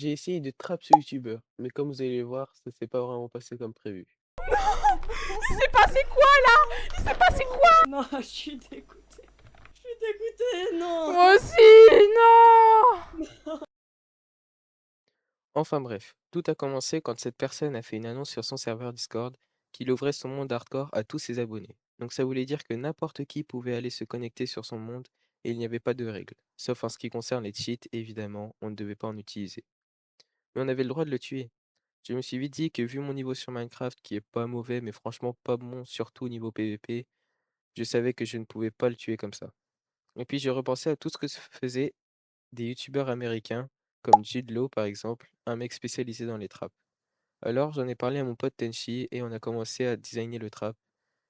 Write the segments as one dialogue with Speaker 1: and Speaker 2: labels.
Speaker 1: J'ai essayé de trap ce youtubeur, mais comme vous allez le voir, ça s'est pas vraiment passé comme prévu.
Speaker 2: Il s'est passé quoi là? Il s'est passé quoi?
Speaker 3: Non, je suis dégoûtée. Je suis dégoûtée, non.
Speaker 2: Moi aussi, non.
Speaker 1: Enfin bref, tout a commencé quand cette personne a fait une annonce sur son serveur Discord qu'il ouvrait son monde hardcore à tous ses abonnés. Donc ça voulait dire que n'importe qui pouvait aller se connecter sur son monde et il n'y avait pas de règles. Sauf en ce qui concerne les cheats, évidemment, on ne devait pas en utiliser. Mais on avait le droit de le tuer. Je me suis vite dit que vu mon niveau sur Minecraft, qui est pas mauvais, mais franchement pas bon, surtout au niveau PVP, je savais que je ne pouvais pas le tuer comme ça. Et puis j'ai repensé à tout ce que faisaient des youtubeurs américains, comme Jude Law par exemple, un mec spécialisé dans les traps. Alors j'en ai parlé à mon pote Tenchi et on a commencé à designer le trap.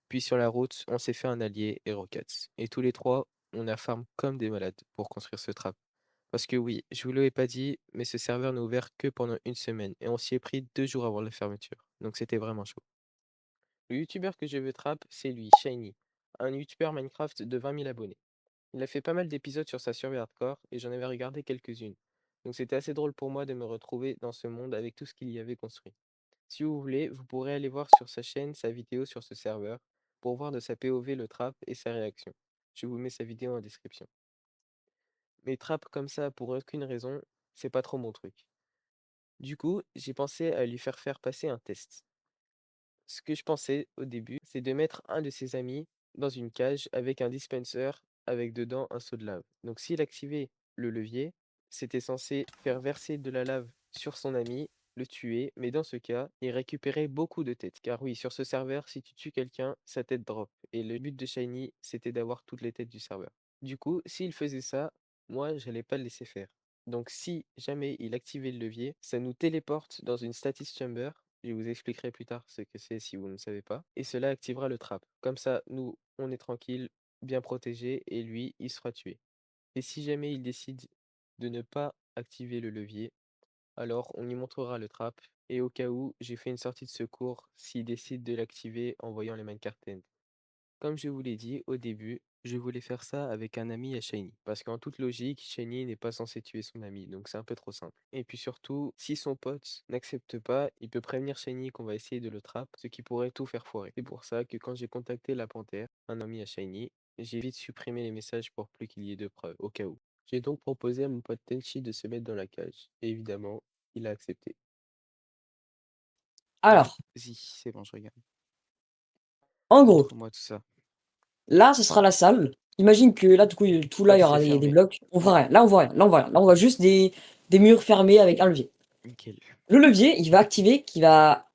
Speaker 1: Puis sur la route, on s'est fait un allié et Rockets. Et tous les trois, on a farm comme des malades pour construire ce trap. Parce que oui, je vous l'avais pas dit, mais ce serveur n'a ouvert que pendant une semaine et on s'y est pris 2 jours avant la fermeture. Donc c'était vraiment chaud. Le youtubeur que je veux trap, c'est lui, Shiny, un youtubeur Minecraft de 20 000 abonnés. Il a fait pas mal d'épisodes sur sa survie hardcore et j'en avais regardé quelques-unes. Donc c'était assez drôle pour moi de me retrouver dans ce monde avec tout ce qu'il y avait construit. Si vous voulez, vous pourrez aller voir sur sa chaîne sa vidéo sur ce serveur pour voir de sa POV le trap et sa réaction. Je vous mets sa vidéo en description. Mais trap comme ça pour aucune raison, c'est pas trop mon truc. Du coup, j'ai pensé à lui faire passer un test. Ce que je pensais au début, c'est de mettre un de ses amis dans une cage avec un dispenser avec dedans un seau de lave. Donc s'il activait le levier, c'était censé faire verser de la lave sur son ami, le tuer, mais dans ce cas, il récupérait beaucoup de têtes. Car oui, sur ce serveur, si tu tues quelqu'un, sa tête drop. Et le but de Shiny, c'était d'avoir toutes les têtes du serveur. Du coup, s'il faisait ça, moi, j'allais pas le laisser faire. Donc si jamais il activait le levier, ça nous téléporte dans une status chamber. Je vous expliquerai plus tard ce que c'est si vous ne savez pas. Et cela activera le trap. Comme ça, nous, on est tranquille, bien protégé, et lui, il sera tué. Et si jamais il décide de ne pas activer le levier, alors on lui montrera le trap. Et au cas où, j'ai fait une sortie de secours s'il décide de l'activer en voyant les minecart end. Comme je vous l'ai dit au début, je voulais faire ça avec un ami à Shiny. Parce qu'en toute logique, Shiny n'est pas censé tuer son ami, donc c'est un peu trop simple. Et puis surtout, si son pote n'accepte pas, il peut prévenir Shiny qu'on va essayer de le trap, ce qui pourrait tout faire foirer. C'est pour ça que quand j'ai contacté la panthère, un ami à Shiny, j'ai vite supprimé les messages pour plus qu'il y ait de preuves, au cas où. J'ai donc proposé à mon pote Tenchi de se mettre dans la cage. Et évidemment, il a accepté.
Speaker 3: Alors,
Speaker 1: Vas-y, c'est bon, je regarde.
Speaker 3: en gros,
Speaker 1: Montre-moi tout ça.
Speaker 3: là, ce sera la salle. Imagine que là, du coup, tout là, il y aura
Speaker 1: C'est
Speaker 3: des
Speaker 1: fermé.
Speaker 3: blocs. On voit rien. Là, on voit rien. Là, on voit rien. Là, on voit juste des murs fermés avec un levier.
Speaker 1: Nickel.
Speaker 3: Le levier, il va activer, qui va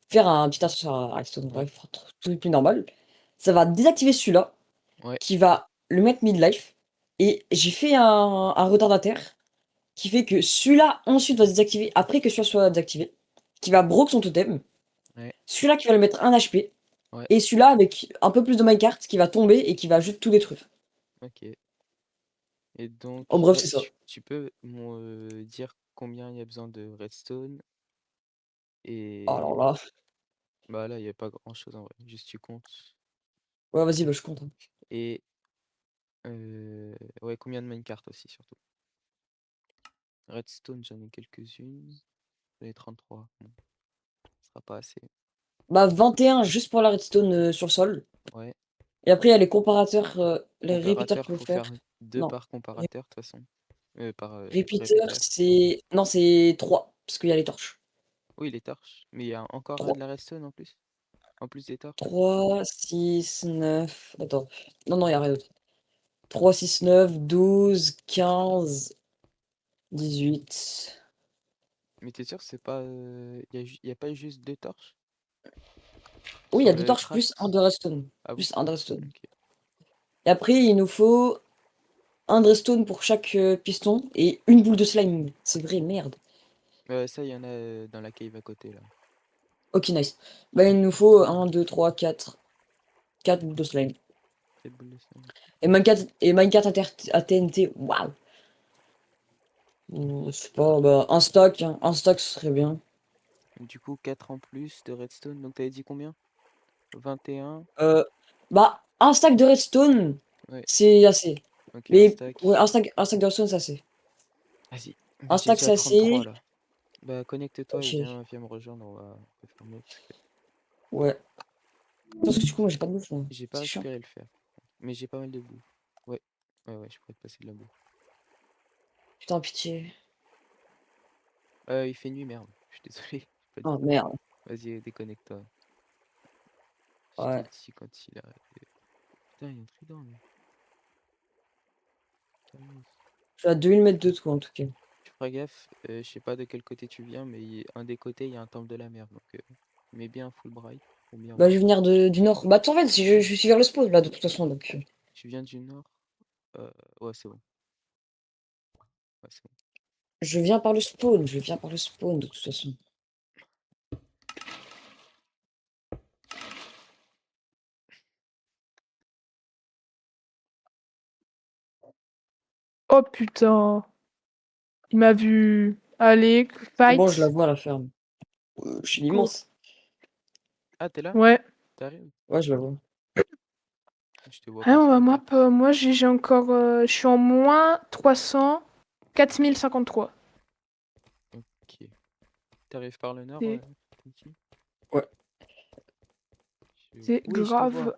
Speaker 3: faire un petit ascenseur à redstone.
Speaker 1: Ouais.
Speaker 3: Bref, tout est plus normal. Ça va désactiver celui-là,
Speaker 1: Ouais.
Speaker 3: qui va le mettre mid-life. Et j'ai fait un retardataire qui fait que celui-là, ensuite, va se désactiver après que celui-là soit désactivé. Qui va broke son totem.
Speaker 1: Ouais.
Speaker 3: Celui-là qui va le mettre 1 HP.
Speaker 1: Ouais.
Speaker 3: Et celui-là avec un peu plus de minecart qui va tomber et qui va juste tout détruire.
Speaker 1: Ok. Et donc,
Speaker 3: En bref, c'est ça.
Speaker 1: tu peux me dire combien il y a besoin de redstone
Speaker 3: Alors
Speaker 1: et
Speaker 3: là,
Speaker 1: bah là il n'y a pas grand chose en vrai, juste tu comptes.
Speaker 3: ouais, vas-y, bah, je compte, hein.
Speaker 1: Et ouais, combien de minecart aussi surtout. Redstone j'en ai quelques-unes, j'en ai 33. Bon, ce sera pas assez.
Speaker 3: Bah, 21 juste pour la redstone sur le sol.
Speaker 1: Ouais,
Speaker 3: Et après, il y a les comparateurs, les repeaters
Speaker 1: comparateur,
Speaker 3: qu'il faut
Speaker 1: faut
Speaker 3: faire.
Speaker 1: faire deux
Speaker 3: Non,
Speaker 1: par comparateur de toute façon. Par
Speaker 3: repeater,
Speaker 1: repeater.
Speaker 3: c'est. Non, c'est 3 parce qu'il y a les torches.
Speaker 1: Oui, les torches. Mais il y a encore de
Speaker 3: 3,
Speaker 1: la redstone en plus. En plus des torches.
Speaker 3: 3, 6, 9. Attends. Non, non, il n'y a rien d'autre. 3, 6, 9, 12, 15, 18.
Speaker 1: Mais t'es sûr que c'est pas. Y a pas juste deux torches
Speaker 3: Oui, il y
Speaker 1: sur
Speaker 3: a 2
Speaker 1: le
Speaker 3: torches plus un
Speaker 1: craft?
Speaker 3: de redstone.
Speaker 1: Ah bon?
Speaker 3: Plus un de redstone.
Speaker 1: Ok.
Speaker 3: Et après, il nous faut un de redstone pour chaque piston et une boule de slime. C'est vrai, merde.
Speaker 1: Ça, il y en a dans la cave à côté là.
Speaker 3: Ok, nice. Bah, il nous faut 1, 2, 3, 4. 4 boules de slime.
Speaker 1: 4 boules de slime.
Speaker 3: Et Minecraft à TNT, waouh! Je sais pas, bah, un stock, hein. Un stock ce serait bien.
Speaker 1: Du coup, 4 en plus de redstone. Donc t'avais dit combien? 21.
Speaker 3: Euh, Bah, un stack de redstone,
Speaker 1: Ouais,
Speaker 3: c'est assez.
Speaker 1: ok, un
Speaker 3: Mais
Speaker 1: stack.
Speaker 3: ouais, un stack de redstone, c'est assez.
Speaker 1: Vas-y. Bah,
Speaker 3: Un
Speaker 1: j'ai
Speaker 3: stack,
Speaker 1: déjà
Speaker 3: c'est
Speaker 1: 33
Speaker 3: assez.
Speaker 1: là. Bah, connecte-toi et
Speaker 3: Ok.
Speaker 1: viens me rejoindre, on va faire mieux parce que
Speaker 3: Ouais. Parce que du coup, moi, j'ai pas de bouffe, moi.
Speaker 1: j'ai pas
Speaker 3: C'est chiant.
Speaker 1: récupéré le fer. Mais j'ai pas mal de boue. Ouais, ouais, je pourrais te passer de la boue.
Speaker 3: Putain, pitié.
Speaker 1: Il fait nuit, merde. Je suis désolé, j'ai pas dit.
Speaker 3: Oh merde.
Speaker 1: Vas-y, déconnecte-toi. Je t'ai
Speaker 3: Ouais.
Speaker 1: dit quand il a. Putain, il y a un trident là. Calmos.
Speaker 3: Je suis à 2000 mètres de toi, en tout cas.
Speaker 1: Tu feras gaffe, je sais pas de quel côté tu viens, mais un des côtés, il y a un temple de la mer. Donc, mets bien full bright pour bien
Speaker 3: Bah,
Speaker 1: voir.
Speaker 3: je vais venir du nord. Bah, en fait, je suis vers le spawn, là, de toute façon, donc...
Speaker 1: Tu viens du nord? Ouais, c'est bon. Ouais, c'est bon.
Speaker 3: Je viens par le spawn, je viens par le spawn, de toute façon.
Speaker 2: Oh putain. Il m'a vu. Allez,
Speaker 3: C'est bon, je la
Speaker 2: fight.
Speaker 3: vois, la ferme. Je suis
Speaker 2: Go.
Speaker 3: immense.
Speaker 1: Ah, t'es là?
Speaker 2: Ouais.
Speaker 1: T'arrives?
Speaker 3: Ouais, je la vois.
Speaker 1: Je te vois
Speaker 2: Ah,
Speaker 1: pas sur
Speaker 2: bah,
Speaker 1: la
Speaker 2: moi,
Speaker 1: carte.
Speaker 2: moi j'ai encore. Je suis en moins 300. 4053.
Speaker 1: Ok. T'arrives par le nord,
Speaker 2: C'est
Speaker 1: ici?
Speaker 3: Ouais.
Speaker 2: c'est
Speaker 1: Oui, je te vois.
Speaker 2: grave.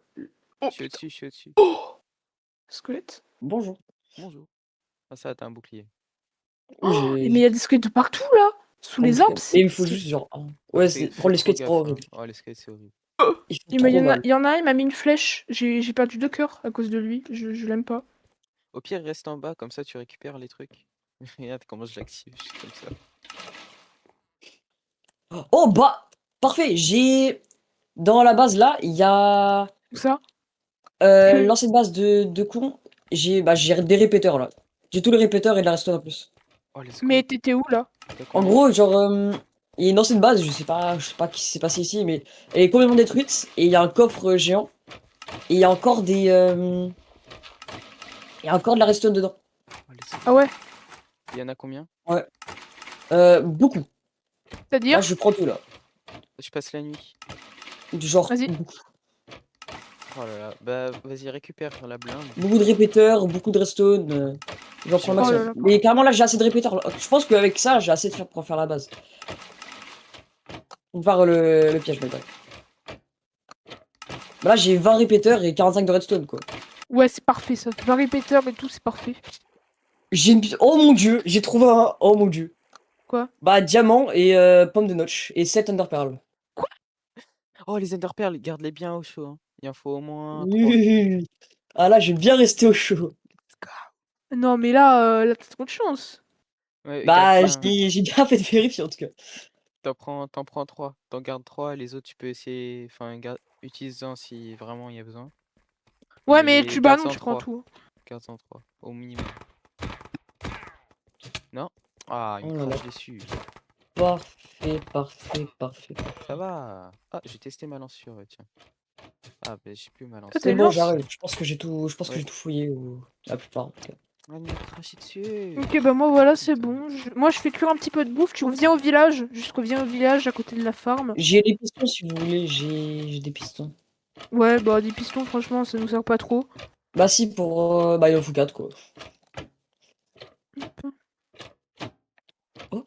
Speaker 2: Oh
Speaker 1: Je suis
Speaker 2: putain.
Speaker 1: au-dessus, je suis au-dessus.
Speaker 2: Oh squelette.
Speaker 3: Bonjour.
Speaker 1: Bonjour. Ah, ça, t'as un bouclier.
Speaker 3: Oui,
Speaker 2: Oh, mais il
Speaker 3: j'ai
Speaker 2: y a des squelettes de partout là. Sous
Speaker 3: prends le
Speaker 2: les arbres,
Speaker 3: squelette. Et il me faut
Speaker 2: c'est.
Speaker 3: juste, genre... Ouais,
Speaker 1: Fais
Speaker 3: prendre les
Speaker 1: trop
Speaker 3: skates, c'est pas
Speaker 1: gaffe, hein.
Speaker 3: horrible.
Speaker 1: Oh, les skates, c'est horrible.
Speaker 3: Ils font
Speaker 2: Il y
Speaker 3: trop
Speaker 2: en a,
Speaker 3: mal.
Speaker 2: il y en a un, il m'a mis une flèche. J'ai perdu 2 cœurs à cause de lui. Je l'aime pas.
Speaker 1: Au pire, reste en bas, comme ça, tu récupères les trucs. Regarde comment je l'active, je suis comme ça.
Speaker 3: Oh, bah! Parfait, j'ai... Dans la base, là, il y a...
Speaker 2: Tout ça.
Speaker 3: l'ancienne base de con. J'ai des répéteurs, là. J'ai tous les répéteurs et de la redstone en plus.
Speaker 1: Oh, let's
Speaker 2: Mais
Speaker 1: go.
Speaker 2: t'étais où là?
Speaker 1: T'as
Speaker 3: En
Speaker 1: combien?
Speaker 3: gros, genre, il y a une ancienne base, je sais pas ce qui s'est passé ici, mais elle est complètement détruite, et il y a un coffre géant, et il y a encore il y a encore de la redstone dedans.
Speaker 1: Oh, let's
Speaker 2: Ah
Speaker 1: go.
Speaker 2: ouais.
Speaker 1: Il y en a combien?
Speaker 3: Ouais. Beaucoup. Là, je
Speaker 2: C'est-à-dire?
Speaker 3: prends tout, là.
Speaker 1: Je passe la nuit.
Speaker 3: Du genre,
Speaker 2: Vas-y.
Speaker 1: Oh là là. Bah, vas-y, récupère la blinde.
Speaker 3: beaucoup de répéteurs, beaucoup de redstone, j'en
Speaker 1: J'ai
Speaker 3: prends le
Speaker 2: Oh là
Speaker 3: maximum.
Speaker 2: là.
Speaker 3: Mais carrément, là, j'ai assez de répéteurs. Je pense qu'avec ça, j'ai assez de faire pour faire la base. Pour faire le piège, mais bref. Bah là, j'ai 20 répéteurs et 45 de redstone, quoi.
Speaker 2: Ouais, c'est parfait ça. 20 répéteurs et tout, c'est parfait.
Speaker 3: J'ai une... Oh mon dieu, j'ai trouvé un... Oh mon dieu.
Speaker 2: Quoi?
Speaker 3: Bah, diamant et pomme de notch. Et 7 underpearl.
Speaker 2: Quoi?
Speaker 1: Oh, les enderpearls, garde-les bien au chaud, hein. Il en faut au moins 3.
Speaker 3: Oui. Ah là, je vais bien rester au chaud.
Speaker 2: Non, mais là, t'as trop de chance.
Speaker 1: Ouais, garde
Speaker 3: Bah,
Speaker 1: bien.
Speaker 3: j'ai bien fait de vérifier en tout cas.
Speaker 1: T'en prends 3. T'en gardes 3. Les autres, tu peux essayer. Enfin, utilise-en si vraiment il y a besoin.
Speaker 2: Ouais, mais
Speaker 1: Mais
Speaker 2: tu bah non,
Speaker 1: garde-en
Speaker 2: tu prends
Speaker 1: 3.
Speaker 2: tout.
Speaker 1: Garde-en 3. Au minimum. Non? Ah, il me
Speaker 3: Oh là là.
Speaker 1: crache dessus.
Speaker 3: Parfait, parfait, parfait.
Speaker 1: Ça va. Ah, j'ai testé ma lanceur, tiens. Ah, bah, j'ai plus ma
Speaker 2: Toi, t'as
Speaker 3: C'est
Speaker 1: lanceur.
Speaker 2: une
Speaker 3: bon,
Speaker 2: lance?
Speaker 3: j'arrive. Je pense que j'ai tout,
Speaker 1: Ouais.
Speaker 3: j'ai tout fouillé ou la plupart. En tout cas.
Speaker 1: Ah, il m'a craché dessus.
Speaker 2: Ok, bah moi voilà, c'est
Speaker 1: Putain.
Speaker 2: bon. Moi, je fais cuire un petit peu de bouffe. Tu reviens au village. Juste reviens au village à côté de la farm.
Speaker 3: J'ai des pistons si vous voulez. J'ai des pistons.
Speaker 2: Ouais, bah des pistons, franchement, ça nous sert pas trop.
Speaker 3: Bah si pour bah il en faut 4 quoi. Oh,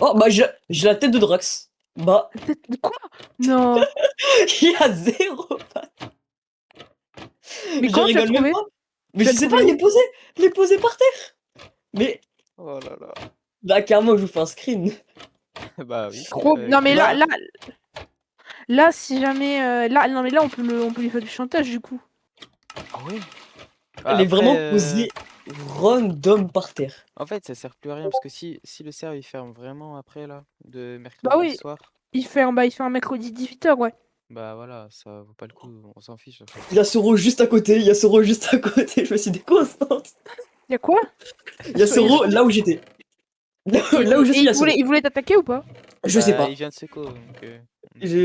Speaker 3: oh bah j'ai la tête de Drax. Bah
Speaker 2: Quoi? Non.
Speaker 3: il y a zéro.
Speaker 2: Mais
Speaker 3: Je
Speaker 2: comment tu l'as
Speaker 3: rigole même
Speaker 2: trouvé?
Speaker 3: pas. Mais
Speaker 2: Tu
Speaker 3: je
Speaker 2: l'as
Speaker 3: sais pas,
Speaker 2: trouvé où?
Speaker 3: il est posé par terre. Mais
Speaker 1: Oh là là.
Speaker 3: là carrément je vous fais un screen.
Speaker 1: Bah oui.
Speaker 2: Trop. Non, mais
Speaker 3: Bah
Speaker 2: là, si jamais. Là, non, mais là, on peut lui faire du chantage du coup.
Speaker 1: Ah ouais? Ah,
Speaker 3: elle est
Speaker 1: après,
Speaker 3: vraiment posée random par terre.
Speaker 1: en fait, ça sert plus à rien parce que si le serve il ferme vraiment après là, de
Speaker 2: Bah
Speaker 1: mercredi
Speaker 2: oui,
Speaker 1: soir,
Speaker 2: il fait un mercredi 18h, ouais.
Speaker 1: bah voilà, ça vaut pas le coup, on s'en fiche en fait.
Speaker 3: Il y a Soro juste à côté, il y a Soro juste à côté. Je me suis déconcentré.
Speaker 2: Y'a quoi?
Speaker 3: Il y a
Speaker 2: Y a
Speaker 3: Soro là où j'étais. Là où je
Speaker 2: Et
Speaker 3: suis, il y a Soro.
Speaker 2: il voulait t'attaquer ou pas?
Speaker 3: Je sais
Speaker 1: Bah il
Speaker 3: pas.
Speaker 1: vient de Seco, donc je sais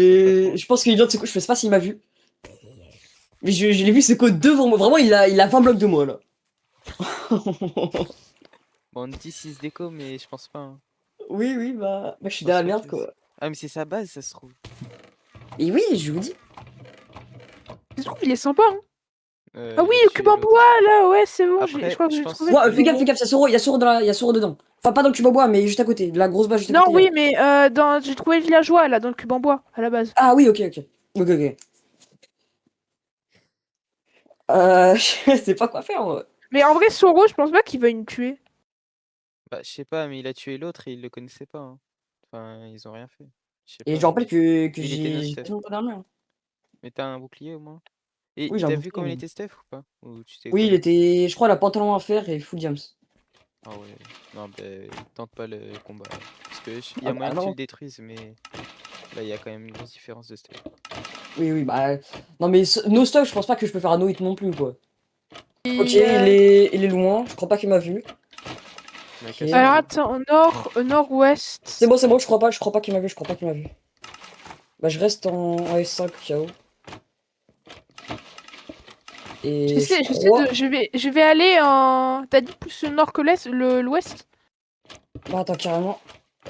Speaker 1: pas trop.
Speaker 3: Je pense qu'il vient de se... Je sais pas s'il m'a vu. Mais je l'ai vu ce code devant moi. Vraiment, il a 20 blocs de moi là.
Speaker 1: Bon, on dit 6 déco, mais je pense pas, hein.
Speaker 3: Oui, oui, bah je
Speaker 1: Je
Speaker 3: suis dans
Speaker 1: pense
Speaker 3: la
Speaker 1: pas
Speaker 3: merde
Speaker 1: que
Speaker 3: quoi.
Speaker 1: Ah mais c'est sa base, ça se trouve.
Speaker 3: Et oui, je vous dis.
Speaker 2: Ça se trouve, il est sympa, hein. Ah oui, le
Speaker 1: Là-dessus
Speaker 2: cube
Speaker 1: et
Speaker 2: en
Speaker 1: l'autre.
Speaker 2: bois, là, ouais, c'est bon, je
Speaker 1: Après,
Speaker 2: crois que
Speaker 1: je
Speaker 2: j'ai
Speaker 1: pense
Speaker 2: trouvé.
Speaker 3: Ouais,
Speaker 1: que
Speaker 3: fais gaffe, il y a Soro, il y a Soro dedans. Enfin, pas dans le cube en bois, mais juste à côté. La grosse base juste à
Speaker 2: Non,
Speaker 3: côté.
Speaker 2: oui, mais j'ai trouvé le villageois, là, dans le cube en bois, à la base.
Speaker 3: Ah oui, ok, ok. Ok, ok. Je sais pas quoi faire, moi.
Speaker 2: Mais en vrai, Soro, je pense pas qu'il veuille me tuer.
Speaker 1: Bah, je sais pas, mais il a tué l'autre et il le connaissait pas, hein. Enfin, ils ont rien fait. Je sais
Speaker 3: Et
Speaker 1: pas,
Speaker 3: je rappelle que
Speaker 1: il était no
Speaker 3: j'ai
Speaker 1: stuff.
Speaker 3: tellement pas d'armure. Hein.
Speaker 1: Mais t'as un bouclier au moins? Et
Speaker 3: Oui, j'ai un
Speaker 1: t'as vu
Speaker 3: bouclier.
Speaker 1: comment il
Speaker 3: Mais...
Speaker 1: était stuff ou pas? Ou tu sais
Speaker 3: Oui, il
Speaker 1: comment?
Speaker 3: était. Je crois, la pantalon à fer et full diams.
Speaker 1: Ah ouais. Non, bah, tente pas le combat. Parce que il y
Speaker 3: Ah
Speaker 1: a moyen
Speaker 3: bah
Speaker 1: que tu
Speaker 3: non.
Speaker 1: le détruises, mais là, il y a quand même une grosse différence de stuff.
Speaker 3: Oui, oui, bah. Non, mais no stuff, je pense pas que je peux faire un no hit non plus, quoi. Ok,
Speaker 2: Et,
Speaker 3: il est loin. Je crois pas qu'il m'a vu.
Speaker 1: On a
Speaker 3: Ok.
Speaker 1: qu'à se
Speaker 2: alors,
Speaker 1: healer.
Speaker 2: attends, au nord-ouest.
Speaker 3: C'est bon, je crois pas qu'il m'a vu, je crois pas qu'il m'a vu. Bah, je reste en F5 KO. Et je
Speaker 2: J'essaie
Speaker 3: crois.
Speaker 2: je vais aller en. T'as dit plus le nord que l'ouest?
Speaker 3: Bah, attends, carrément.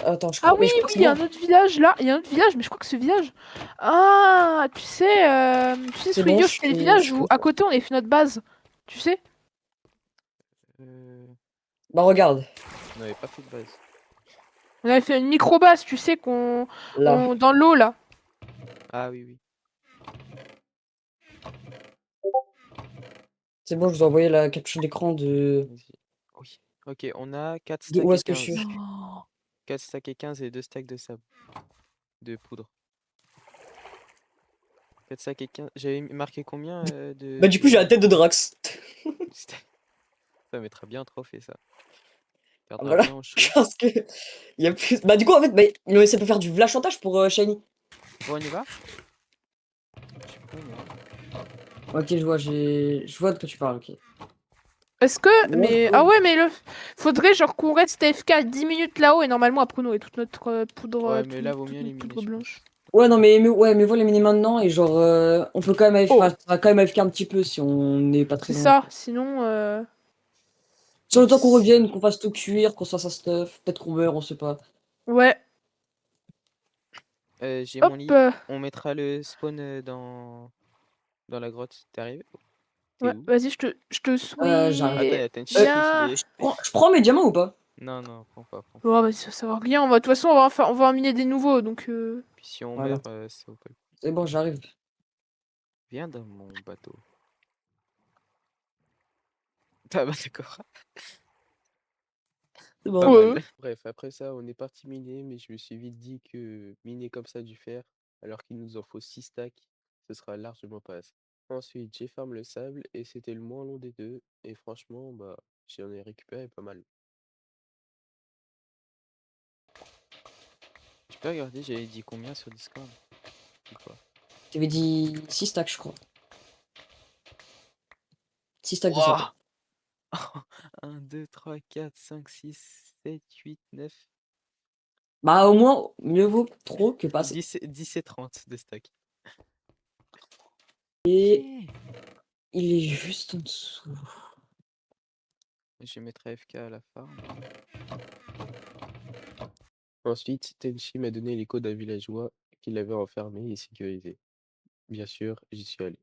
Speaker 3: Attends, je
Speaker 2: Ah
Speaker 3: crois.
Speaker 2: oui,
Speaker 3: Mais je crois que
Speaker 2: oui,
Speaker 3: c'est
Speaker 2: il y a
Speaker 3: bon.
Speaker 2: un autre village là. Il y a un autre village, mais je crois que ce village. Ah, tu sais,
Speaker 3: C'est bon,
Speaker 2: Swidio, c'était le
Speaker 3: je
Speaker 2: village où
Speaker 3: suis.
Speaker 2: à côté on avait fait notre base. Tu sais?
Speaker 1: Euh,
Speaker 3: Bah, regarde.
Speaker 1: on n'avait pas fait de base.
Speaker 2: On avait fait une micro-base, tu sais,
Speaker 3: Là.
Speaker 2: dans l'eau là.
Speaker 1: Ah oui, oui.
Speaker 3: C'est bon, je vous ai envoyé la capture d'écran
Speaker 1: Vas-y. Oui. Ok, on a 4
Speaker 3: de où
Speaker 1: stacks et
Speaker 3: est-ce que je
Speaker 1: 15.
Speaker 3: suis.
Speaker 2: Oh.
Speaker 1: 4 stacks et 15 et 2 stacks de sable. De poudre. 4 stacks et 15. J'avais marqué combien
Speaker 3: Bah, du coup, j'ai la tête de Drax.
Speaker 1: Ça mettra bien un trophée, ça.
Speaker 3: Ah,
Speaker 1: Perdra
Speaker 3: voilà.
Speaker 1: bien en chaud.
Speaker 3: Parce que. Il y a plus. Bah, du coup, en fait, mais ça peut faire du flash chantage pour Shiny.
Speaker 1: Bon, on y va? Je sais pas, moi.
Speaker 3: Ok, je vois de quoi tu parles, ok.
Speaker 2: Est-ce que.
Speaker 3: Moi, je
Speaker 2: Mais.
Speaker 3: vois.
Speaker 2: Ah ouais, mais faudrait genre qu'on reste AFK 10 minutes là-haut et normalement après on aurait toute notre poudre,
Speaker 1: Ouais, mais là, vaut
Speaker 2: toute
Speaker 1: mieux
Speaker 2: notre
Speaker 1: éliminer,
Speaker 2: poudre
Speaker 1: je pense.
Speaker 2: blanche.
Speaker 3: Ouais, non, ouais, mais voilà, l'éliminer maintenant et genre, on peut quand même, enfin,
Speaker 2: Oh,
Speaker 3: ça va quand même AFK un petit peu si on n'est pas très
Speaker 2: c'est
Speaker 3: loin.
Speaker 2: ça, sinon.
Speaker 3: Sur le temps qu'on
Speaker 1: Yes.
Speaker 3: revienne, qu'on fasse tout cuire, qu'on fasse sa stuff, peut-être qu'on meurt, on sait pas.
Speaker 2: Ouais,
Speaker 1: J'ai mon
Speaker 2: hop.
Speaker 1: lit. On mettra le spawn dans la grotte. T'es arrivé? T'es
Speaker 2: Ouais,
Speaker 1: où?
Speaker 2: vas-y, je te
Speaker 1: Attends,
Speaker 2: suis
Speaker 1: il y a Tenchi
Speaker 3: Euh,
Speaker 1: qui
Speaker 2: bien.
Speaker 1: est.
Speaker 3: je prends mes diamants ou pas?
Speaker 1: Non, non, prends pas, prends pas.
Speaker 2: Oh, vas-y, ça va rien. De toute façon, on va en miner des nouveaux donc.
Speaker 1: Puis si on
Speaker 3: Voilà,
Speaker 1: meurt, ça vaut pas le coup.
Speaker 3: c'est bon, j'arrive.
Speaker 1: Viens dans mon bateau. Ah bah d'accord.
Speaker 3: C'est
Speaker 1: Pas
Speaker 3: bon.
Speaker 1: mal.
Speaker 2: Ouais.
Speaker 1: Bref, après ça, on est parti miner, mais je me suis vite dit que miner comme ça du fer, alors qu'il nous en faut 6 stacks, ce sera largement pas assez. Ensuite, j'ai farm le sable et c'était le moins long des deux. Et franchement, bah, j'en ai récupéré pas mal. Tu peux regarder, j'avais dit combien sur Discord ou pas?
Speaker 3: T'avais dit 6 stacks, je crois. 6 stacks de sable.
Speaker 1: Wouah 1, 2, 3, 4, 5, 6, 7, 8, 9,
Speaker 3: Bah, au moins, mieux vaut trop que pas assez.
Speaker 1: 10, 10 et 30 de stack.
Speaker 3: Et
Speaker 1: Yeah.
Speaker 3: il est juste en dessous.
Speaker 1: Je vais mettre AFK à la farm. Ensuite, Tenchi m'a donné les codes d'un villageois qu'il avait enfermé et sécurisé. Bien sûr, j'y suis allé.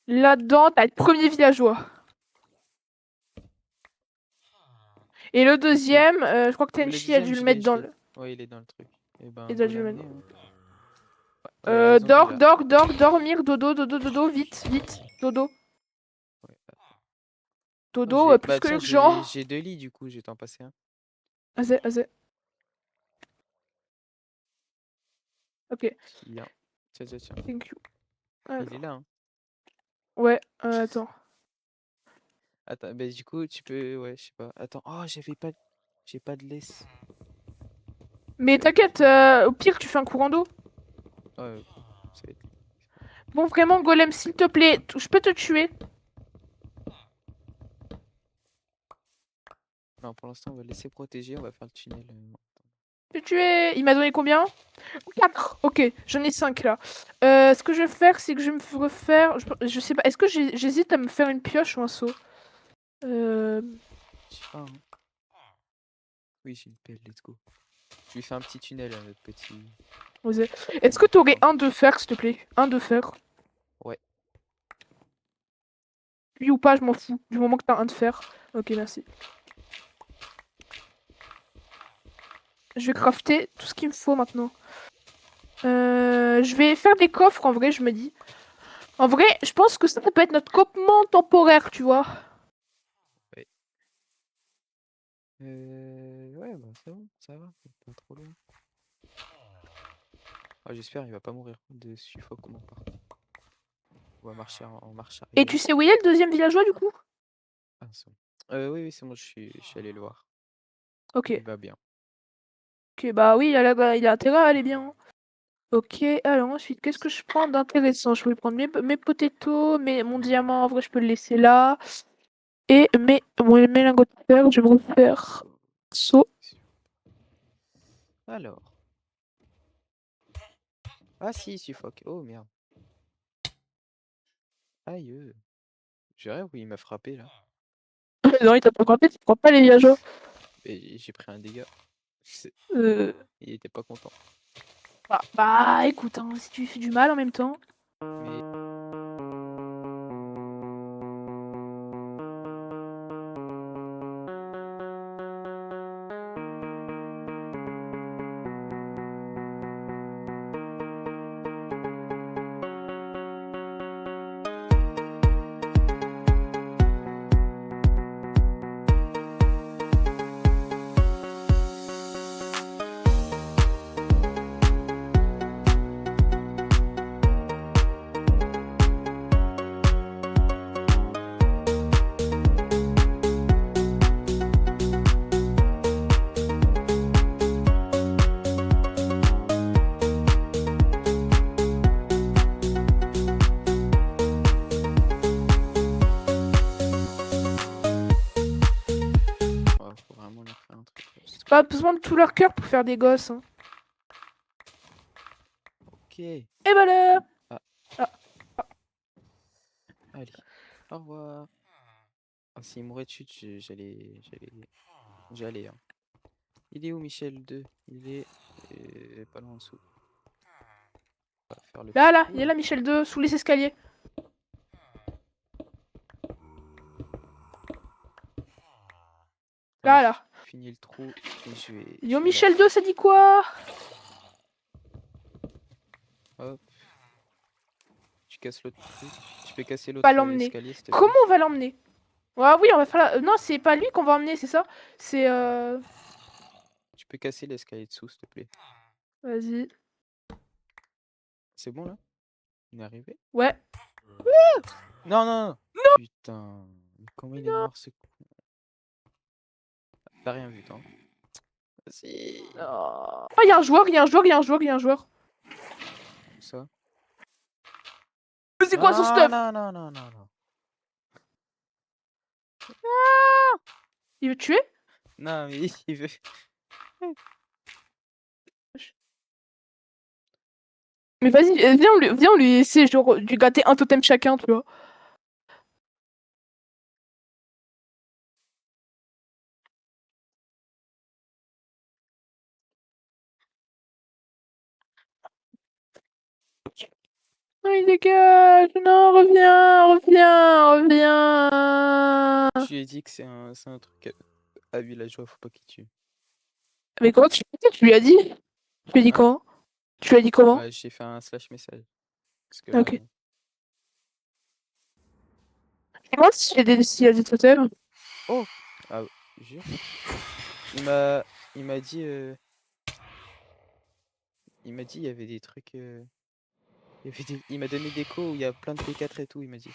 Speaker 2: Là-dedans, t'as le premier villageois. Et le deuxième, je crois que
Speaker 1: Mais le
Speaker 2: Tenchi a
Speaker 1: deuxième,
Speaker 2: dû le mettre dans le.
Speaker 1: Ouais, il est dans le truc. Et ben,
Speaker 2: Il a
Speaker 1: go
Speaker 2: dû le mettre.
Speaker 1: l'amener, hein. Ouais, zombie,
Speaker 2: Dors,
Speaker 1: là.
Speaker 2: dors, dors, dormir, dodo, dodo, dodo, vite, vite, dodo.
Speaker 1: Ouais.
Speaker 2: Dodo, plus
Speaker 1: Bah
Speaker 2: que
Speaker 1: tiens,
Speaker 2: urgent.
Speaker 1: j'ai 2 lits, du coup, je vais t'en passer un.
Speaker 2: Azé, azé. Ok,
Speaker 1: Tiens. Tiens, tiens, tiens.
Speaker 2: thank you.
Speaker 1: Il est là, hein.
Speaker 2: Ouais, attends.
Speaker 1: Attends, bah du coup, tu peux... Ouais, je sais pas. Attends, oh, j'ai pas de laisse.
Speaker 2: Mais t'inquiète, au pire, tu fais un courant d'eau.
Speaker 1: Ouais, c'est...
Speaker 2: Bon, vraiment, Golem, s'il te plaît, je peux te tuer.
Speaker 1: Non, pour l'instant, on va le laisser protéger, on va faire le tunnel.
Speaker 2: Je peux te tuer. Il m'a donné combien? 4. Ok, j'en ai 5 là. Ce que je vais faire, c'est que je vais me refaire. Je sais pas, est-ce que j'hésite à me faire une pioche ou un seau?
Speaker 1: Je sais pas, hein. Oui, j'ai une pelle, let's go. Je lui fais un petit tunnel à notre petit...
Speaker 2: Osez. Est-ce que t'aurais un de fer, s'il te plaît? Un de fer.
Speaker 1: Ouais.
Speaker 2: Lui ou pas, je m'en fous. Du moment que t'as un de fer. Ok, merci. Je vais crafter tout ce qu'il me faut maintenant. Je vais faire des coffres en vrai, je me dis. En vrai, je pense que ça peut être notre campement temporaire, tu vois.
Speaker 1: Ouais. Ouais, bah c'est bon, ça va, c'est pas trop loin. Ah, j'espère il va pas mourir de suffocation par. On va marcher en marche
Speaker 2: Et
Speaker 1: arrière.
Speaker 2: tu sais où il est le deuxième villageois du coup?
Speaker 1: Ah, c'est bon. Oui, oui, c'est bon, je suis allé le voir.
Speaker 2: Ok.
Speaker 1: Il va bien.
Speaker 2: Ok, bah oui, il a intérêt à aller bien. Ok, alors ensuite, qu'est-ce que je prends d'intéressant? Je vais prendre mes potatoes, mon diamant, en vrai, je peux le laisser là. Et mes lingots de fer, je vais me refaire saut.
Speaker 1: Alors. Ah si, il suffoque. Oh merde. Aïe. J'ai rêve où il m'a frappé là.
Speaker 2: Non, il t'a pas frappé, tu prends pas les villageois.
Speaker 1: Et j'ai pris un dégât.
Speaker 2: Euh,
Speaker 1: Il était pas content.
Speaker 2: bah, écoute, hein, si tu fais du mal en même temps.
Speaker 1: Mais oh, faut vraiment leur faire un truc.
Speaker 2: C'est pas besoin de tout leur cœur pour faire des gosses. Hein.
Speaker 1: Ok.
Speaker 2: Et voilà.
Speaker 1: Ah.
Speaker 2: Ah.
Speaker 1: Allez. Au revoir. Ah, s'il mourait dessus, j'allais, hein. Il est où Michel 2? Il est pas loin en dessous. On va faire le
Speaker 2: Là,
Speaker 1: petit
Speaker 2: là,
Speaker 1: trou
Speaker 2: il est
Speaker 1: là.
Speaker 2: là, Michel 2, sous les escaliers.
Speaker 1: Ouais,
Speaker 2: Là,
Speaker 1: je
Speaker 2: là.
Speaker 1: finis le trou et
Speaker 2: Yo,
Speaker 1: je vais là.
Speaker 2: Michel 2, ça dit quoi?
Speaker 1: Hop. Tu casses l'autre truc. Tu peux casser
Speaker 2: Pas
Speaker 1: l'autre
Speaker 2: l'emmener.
Speaker 1: escalier s'il te
Speaker 2: Comment
Speaker 1: plaît.
Speaker 2: on va l'emmener? Ah oui, on va faire la... Non, c'est pas lui qu'on va emmener, c'est ça? C'est...
Speaker 1: Tu peux casser l'escalier dessous s'il te plaît.
Speaker 2: Vas-y.
Speaker 1: C'est bon là? On est arrivé?
Speaker 2: Ouais.
Speaker 1: Non, non, non. Putain. Mais comment il est mort ce con? T'as rien vu, toi, hein? Si.
Speaker 2: Oh, il y a un joueur, il y a un joueur, il y a un joueur, il y a un joueur.
Speaker 1: Où ça?
Speaker 2: Mais c'est quoi ce
Speaker 1: Non,
Speaker 2: stuff?
Speaker 1: non, non, non, non, non.
Speaker 2: Il veut tuer?
Speaker 1: Non, mais il veut.
Speaker 2: Mais vas-y, viens, on lui essaie genre du gâter un totem chacun, tu vois. Non, il dégage. Non, reviens.
Speaker 1: Je lui ai dit que c'est un truc à villageois, faut pas qu'il tue.
Speaker 2: Mais comment tu lui as dit? Tu lui as dit
Speaker 1: Hein?
Speaker 2: comment? Tu lui as dit comment?
Speaker 1: Bah, j'ai fait un slash message. Parce que
Speaker 2: Ah,
Speaker 1: là,
Speaker 2: ok. Moi, s'il y a des totems.
Speaker 1: oh! Ah, jure. Il m'a dit, il y avait des trucs, il m'a donné des codes où il y a plein de P4 et tout, il m'a dit.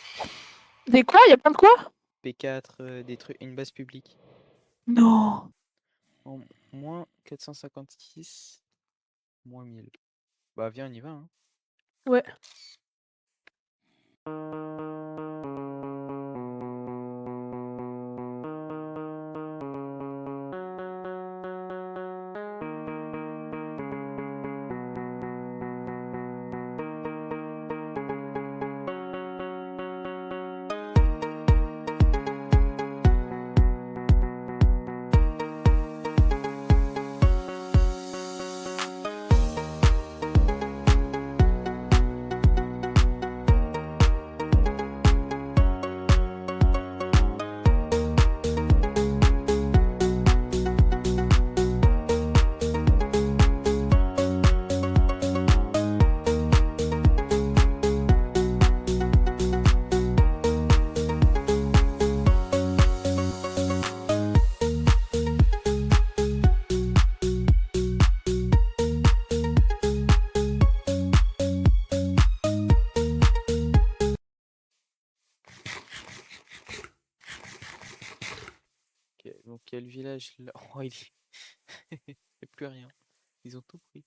Speaker 2: Des quoi? Il y a plein de quoi?
Speaker 1: P4, des trucs, une base publique.
Speaker 2: Non.
Speaker 1: En moins 456, moins 1000. Bah, viens, on y va, hein.
Speaker 2: Ouais.
Speaker 1: Ok, donc il y a le village là. Oh, il n'y a plus rien. Ils ont tout pris.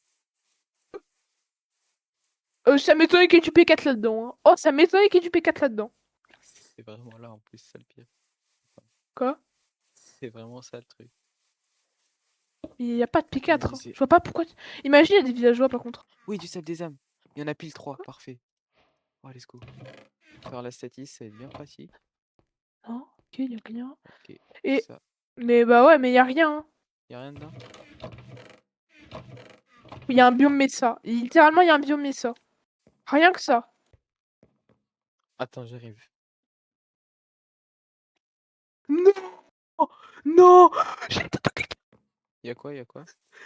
Speaker 2: Ça m'étonnerait qu'il y ait du P4 là-dedans. Hein. Oh, ça m'étonnerait qu'il y ait du P4 là-dedans.
Speaker 1: C'est vraiment là en plus, ça le pire.
Speaker 2: Quoi?
Speaker 1: C'est vraiment ça le truc.
Speaker 2: Il n'y a pas de P4. Hein.
Speaker 1: C'est-
Speaker 2: Je vois pas pourquoi. Imagine, il y a des villageois par contre.
Speaker 1: Oui, du sel des âmes. Il y en a pile 3, parfait. Oh, let's go. Faire la statis, ça va être bien pratique.
Speaker 2: Non, ok, il y a rien.
Speaker 1: Ok,
Speaker 2: Et.
Speaker 1: ça.
Speaker 2: Mais bah ouais, mais il y a rien. Hein.
Speaker 1: Y a rien dedans?
Speaker 2: Il y a un biome Mesa. Littéralement, il y a un biome Mesa. Rien que ça.
Speaker 1: Attends, j'arrive.
Speaker 2: Non. Non.
Speaker 1: Y a quoi? Y a quoi?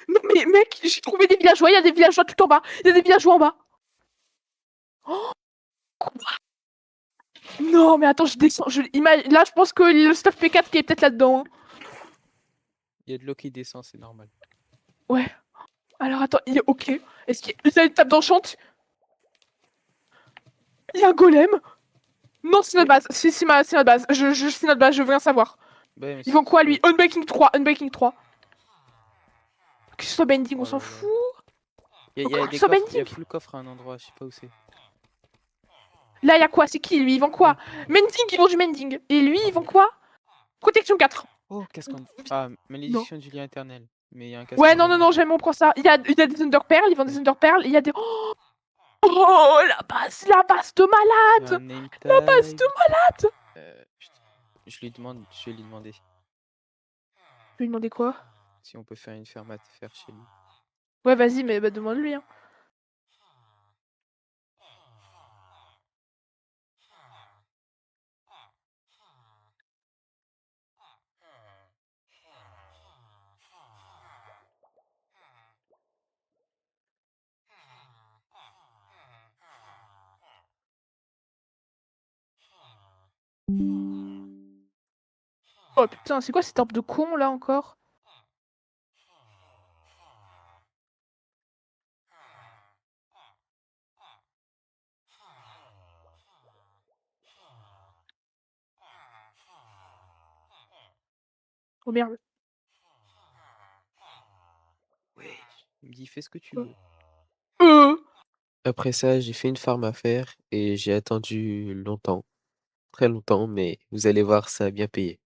Speaker 2: Non mais mec, j'ai trouvé des villageois. Il y a des villageois tout en bas. Il y a des villageois en bas. Oh, quoi? Non mais attends, je descends. Là, je pense que le stuff P4 qui est peut-être là-dedans. Hein.
Speaker 1: Y a de l'eau qui descend, c'est normal.
Speaker 2: Ouais. Alors attends, il est ok. Est-ce qu'il y a une table d'enchant? Il y a un golem? Non, c'est notre base. C'est notre base. C'est notre base, je veux rien savoir.
Speaker 1: Bah, mais
Speaker 2: Ils vont quoi
Speaker 1: c'est-
Speaker 2: lui? Unbreaking 3, Unbreaking 3. Que ce soit bending,
Speaker 1: Oh
Speaker 2: on
Speaker 1: là
Speaker 2: s'en
Speaker 1: là.
Speaker 2: fout.
Speaker 1: Y a
Speaker 2: Encore
Speaker 1: des
Speaker 2: sur
Speaker 1: coffres, y a
Speaker 2: bending.
Speaker 1: full coffre à un endroit, je sais pas où c'est.
Speaker 2: Là, il y a quoi? C'est qui lui? Ils vont quoi? Mending, ils vont du mending. Et lui, ils vont quoi? Protection 4.
Speaker 1: Oh, casque en... Ah, malédiction du lien éternel. Mais y a un casque
Speaker 2: Ouais,
Speaker 1: en
Speaker 2: non,
Speaker 1: diamant.
Speaker 2: j'aime, on prend ça. Il y a des Underpearls, ils vendent des Underpearls. Il y a des. Oh, la base de
Speaker 1: Y a
Speaker 2: malade!
Speaker 1: un name
Speaker 2: La base
Speaker 1: tag.
Speaker 2: de malade!
Speaker 1: Je lui demande, je vais lui demander
Speaker 2: Je vais lui demander quoi?
Speaker 1: si on peut faire une ferme à faire chez lui.
Speaker 2: Ouais, vas-y, mais bah, demande-lui. Hein. Oh putain, c'est quoi cette orbe de con là encore? Oh merde.
Speaker 1: Ouais. Il me dit fais ce que tu
Speaker 2: Quoi?
Speaker 1: veux.
Speaker 2: Euh
Speaker 1: Après ça, j'ai fait une farm à faire et j'ai attendu longtemps, très longtemps, mais vous allez voir, ça a bien payé.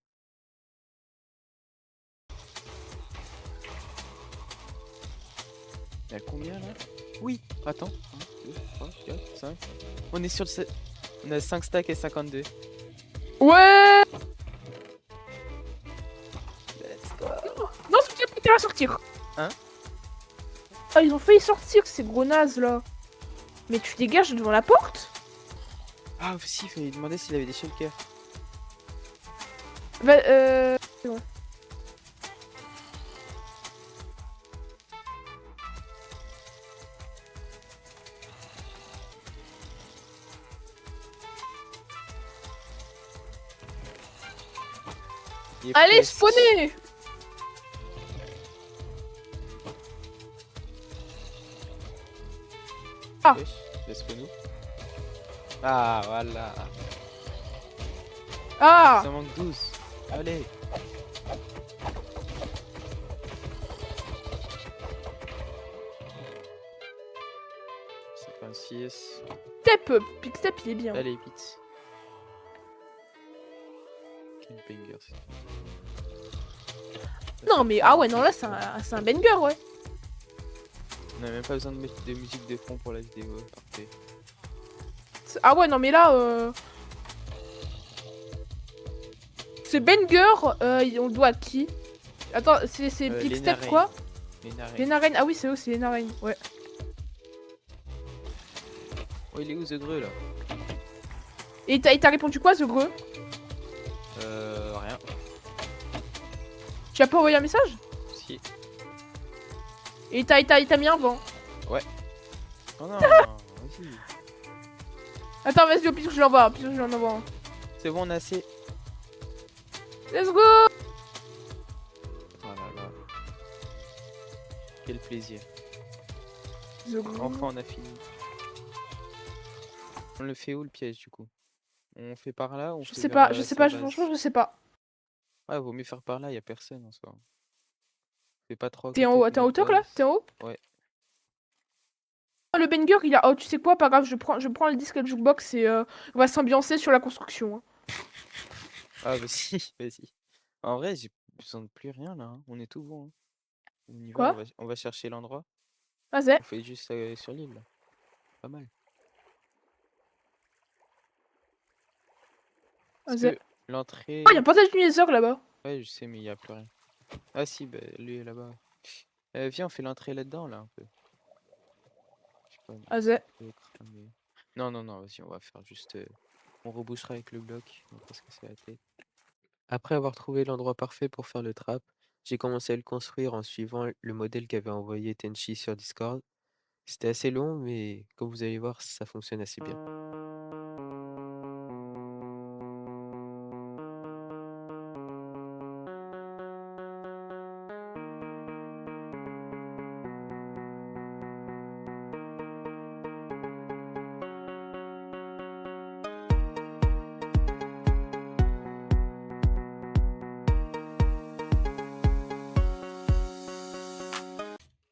Speaker 1: Il y a combien là? Oui, attends. 1, 2, 3, 4, 5. On est sur le... On a 5 stacks et 52.
Speaker 2: Ouais!
Speaker 1: Let's go.
Speaker 2: Non, c'est peut-être à sortir.
Speaker 1: Hein?
Speaker 2: Ah, ils ont failli sortir ces gros nazes là. Mais tu dégages devant la porte?
Speaker 1: Ah, si, il fallait demander s'il avait des shulkers.
Speaker 2: Va, c'est bon.
Speaker 1: Il est
Speaker 2: Allez,
Speaker 1: presque.
Speaker 2: spawner! Ah.
Speaker 1: Wesh, laisse-nous. Ah, voilà.
Speaker 2: Ah!
Speaker 1: Ça manque 12. Allez. C'est 56.
Speaker 2: Pickstep, il est bien.
Speaker 1: Allez, vite. Quel banger, c'est.
Speaker 2: Non, mais ah ouais, non, là, c'est un banger, ouais.
Speaker 1: On n'a même pas besoin de mettre de musique de fond pour la vidéo. Parfait.
Speaker 2: Ah ouais, non, mais là, ce banger, on le doit à qui? Attends, c'est Pickstep
Speaker 1: Lena
Speaker 2: quoi?
Speaker 1: Lena Rain.
Speaker 2: Lena Rain. Ah oui, c'est eux, c'est Lena Rain, ouais.
Speaker 1: Oh, il est où, The Greux, là?
Speaker 2: Et il t'a répondu quoi, ce gros?
Speaker 1: Rien.
Speaker 2: Tu as pas envoyé un message?
Speaker 1: Si.
Speaker 2: Et il t'a mis un vent.
Speaker 1: Oh non, vas-y.
Speaker 2: Attends, vas-y, au pire, je l'envoie. Au pire, je l'envoie. Un.
Speaker 1: C'est bon, on a assez.
Speaker 2: Let's go!
Speaker 1: Oh là là. Quel plaisir.
Speaker 2: The Gru.
Speaker 1: Enfin, on a fini. On le fait où, le piège, du coup? On fait par là ou on
Speaker 2: Je
Speaker 1: fait
Speaker 2: sais
Speaker 1: vers,
Speaker 2: pas, je sais
Speaker 1: sa
Speaker 2: pas,
Speaker 1: base?
Speaker 2: franchement, je sais pas.
Speaker 1: Ouais, vaut mieux faire par là, y a personne en soi. Fais pas trop à
Speaker 2: T'es en
Speaker 1: côté
Speaker 2: haut,
Speaker 1: de
Speaker 2: t'es en
Speaker 1: notre
Speaker 2: hauteur là?
Speaker 1: base.
Speaker 2: T'es en haut?
Speaker 1: Ouais.
Speaker 2: Oh, le banger, il a. Oh, tu sais quoi, pas grave, je prends le disque de jukebox et on va s'ambiancer sur la construction. Hein.
Speaker 1: Ah, vas-y, vas-y. En vrai, j'ai besoin de plus rien là. Hein. On est tout bon. Hein. On y va,
Speaker 2: Quoi?
Speaker 1: on va chercher l'endroit.
Speaker 2: Vas-y.
Speaker 1: On fait juste sur l'île là. Pas mal. Parce
Speaker 2: Vas-y.
Speaker 1: que l'entrée.
Speaker 2: Oh, y'a un passage du Nether là-bas.
Speaker 1: Ouais, je sais, mais il y a plus rien. Ah, si, bah, lui est là-bas. Viens, on fait l'entrée là-dedans là un peu. Je sais pas,
Speaker 2: Vas-y.
Speaker 1: non, non, non, vas-y, on va faire juste. On rebouchera avec le bloc. On va pas se casser la tête. Après avoir trouvé l'endroit parfait pour faire le trap, j'ai commencé à le construire en suivant le modèle qu'avait envoyé Tenchi sur Discord. C'était assez long, mais comme vous allez voir, ça fonctionne assez bien.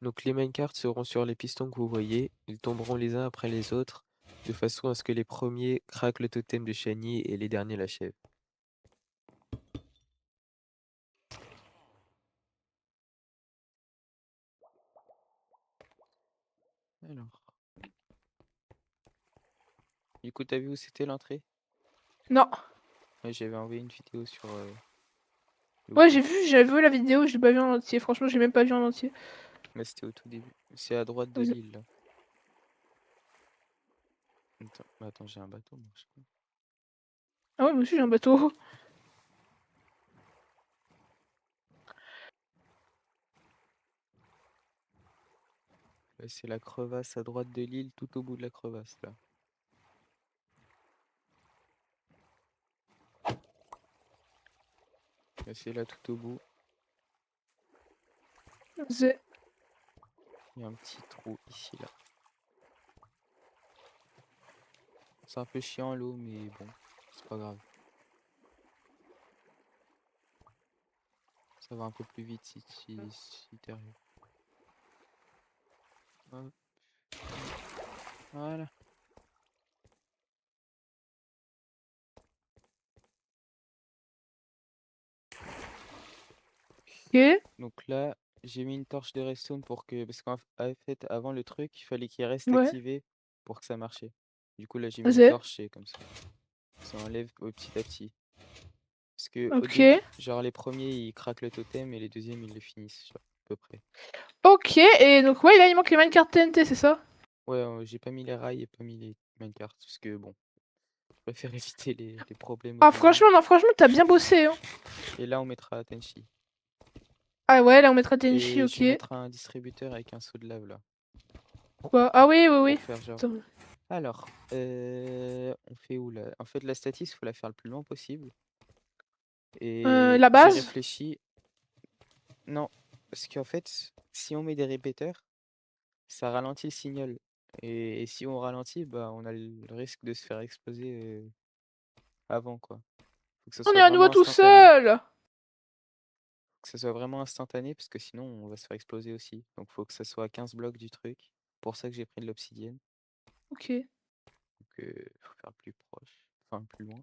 Speaker 1: Donc les minecarts seront sur les pistons que vous voyez, ils tomberont les uns après les autres, de façon à ce que les premiers craquent le totem de Shiny et les derniers l'achèvent. Alors. Du coup, t'as vu où c'était l'entrée?
Speaker 2: Non.
Speaker 1: Ouais, j'avais envoyé une vidéo sur...
Speaker 2: Ouais, j'avais vu la vidéo, je l'ai pas vu en entier. Franchement, j'ai même pas vu en entier.
Speaker 1: Mais c'était au tout début. C'est à droite de
Speaker 2: Vas-y.
Speaker 1: l'île, là. Attends, j'ai un bateau, moi, je crois.
Speaker 2: Ah ouais, moi aussi j'ai un bateau.
Speaker 1: C'est la crevasse à droite de l'île, tout au bout de la crevasse, là. C'est là, tout au bout.
Speaker 2: Vas-y.
Speaker 1: Il y a un petit trou ici, là. C'est un peu chiant, l'eau, mais bon, c'est pas grave. Ça va un peu plus vite si t'arrives. Hop. Voilà.
Speaker 2: Ok.
Speaker 1: Donc là, j'ai mis une torche de redstone pour que... Parce qu'en fait, avant le truc, il fallait qu'il reste
Speaker 2: Ouais.
Speaker 1: activé pour que ça marchait. Du coup, là, j'ai mis une
Speaker 2: Vas-y.
Speaker 1: torche et comme ça. Ça enlève petit à petit. Parce que au
Speaker 2: Ok.
Speaker 1: début, genre les premiers, ils craquent le totem et les deuxièmes, ils le finissent, genre, à peu près.
Speaker 2: Ok, et donc ouais, là il manque les minecarts TNT, c'est ça?
Speaker 1: Ouais, j'ai pas mis les rails et pas mis les minecarts parce que bon, je préfère éviter les problèmes au
Speaker 2: Ah,
Speaker 1: début.
Speaker 2: franchement, non, franchement, t'as bien bossé, hein.
Speaker 1: Et là, on mettra Tenchi.
Speaker 2: Ah ouais, là, on mettra Tenchi,
Speaker 1: Et je
Speaker 2: ok.
Speaker 1: vais mettre un distributeur avec un seau de lave là,
Speaker 2: Pourquoi? Ah oui, oui, oui.
Speaker 1: pour faire genre.
Speaker 2: Attends.
Speaker 1: Alors, on fait où là? En fait, la statis, faut la faire le plus loin possible. Et
Speaker 2: La
Speaker 1: j'ai
Speaker 2: base?
Speaker 1: réfléchi. Non, parce qu'en fait, si on met des répéteurs, ça ralentit le signal. Et si on ralentit, bah, on a le risque de se faire exploser avant, quoi. Faut que ça
Speaker 2: On est
Speaker 1: soit
Speaker 2: à nouveau
Speaker 1: vraiment
Speaker 2: tout
Speaker 1: instantané.
Speaker 2: seul!
Speaker 1: Que ça soit vraiment instantané, parce que sinon, on va se faire exploser aussi. Donc, faut que ça soit à 15 blocs du truc. Pour ça que j'ai pris de l'obsidienne.
Speaker 2: Ok.
Speaker 1: Donc, faut faire plus proche. Enfin, plus loin.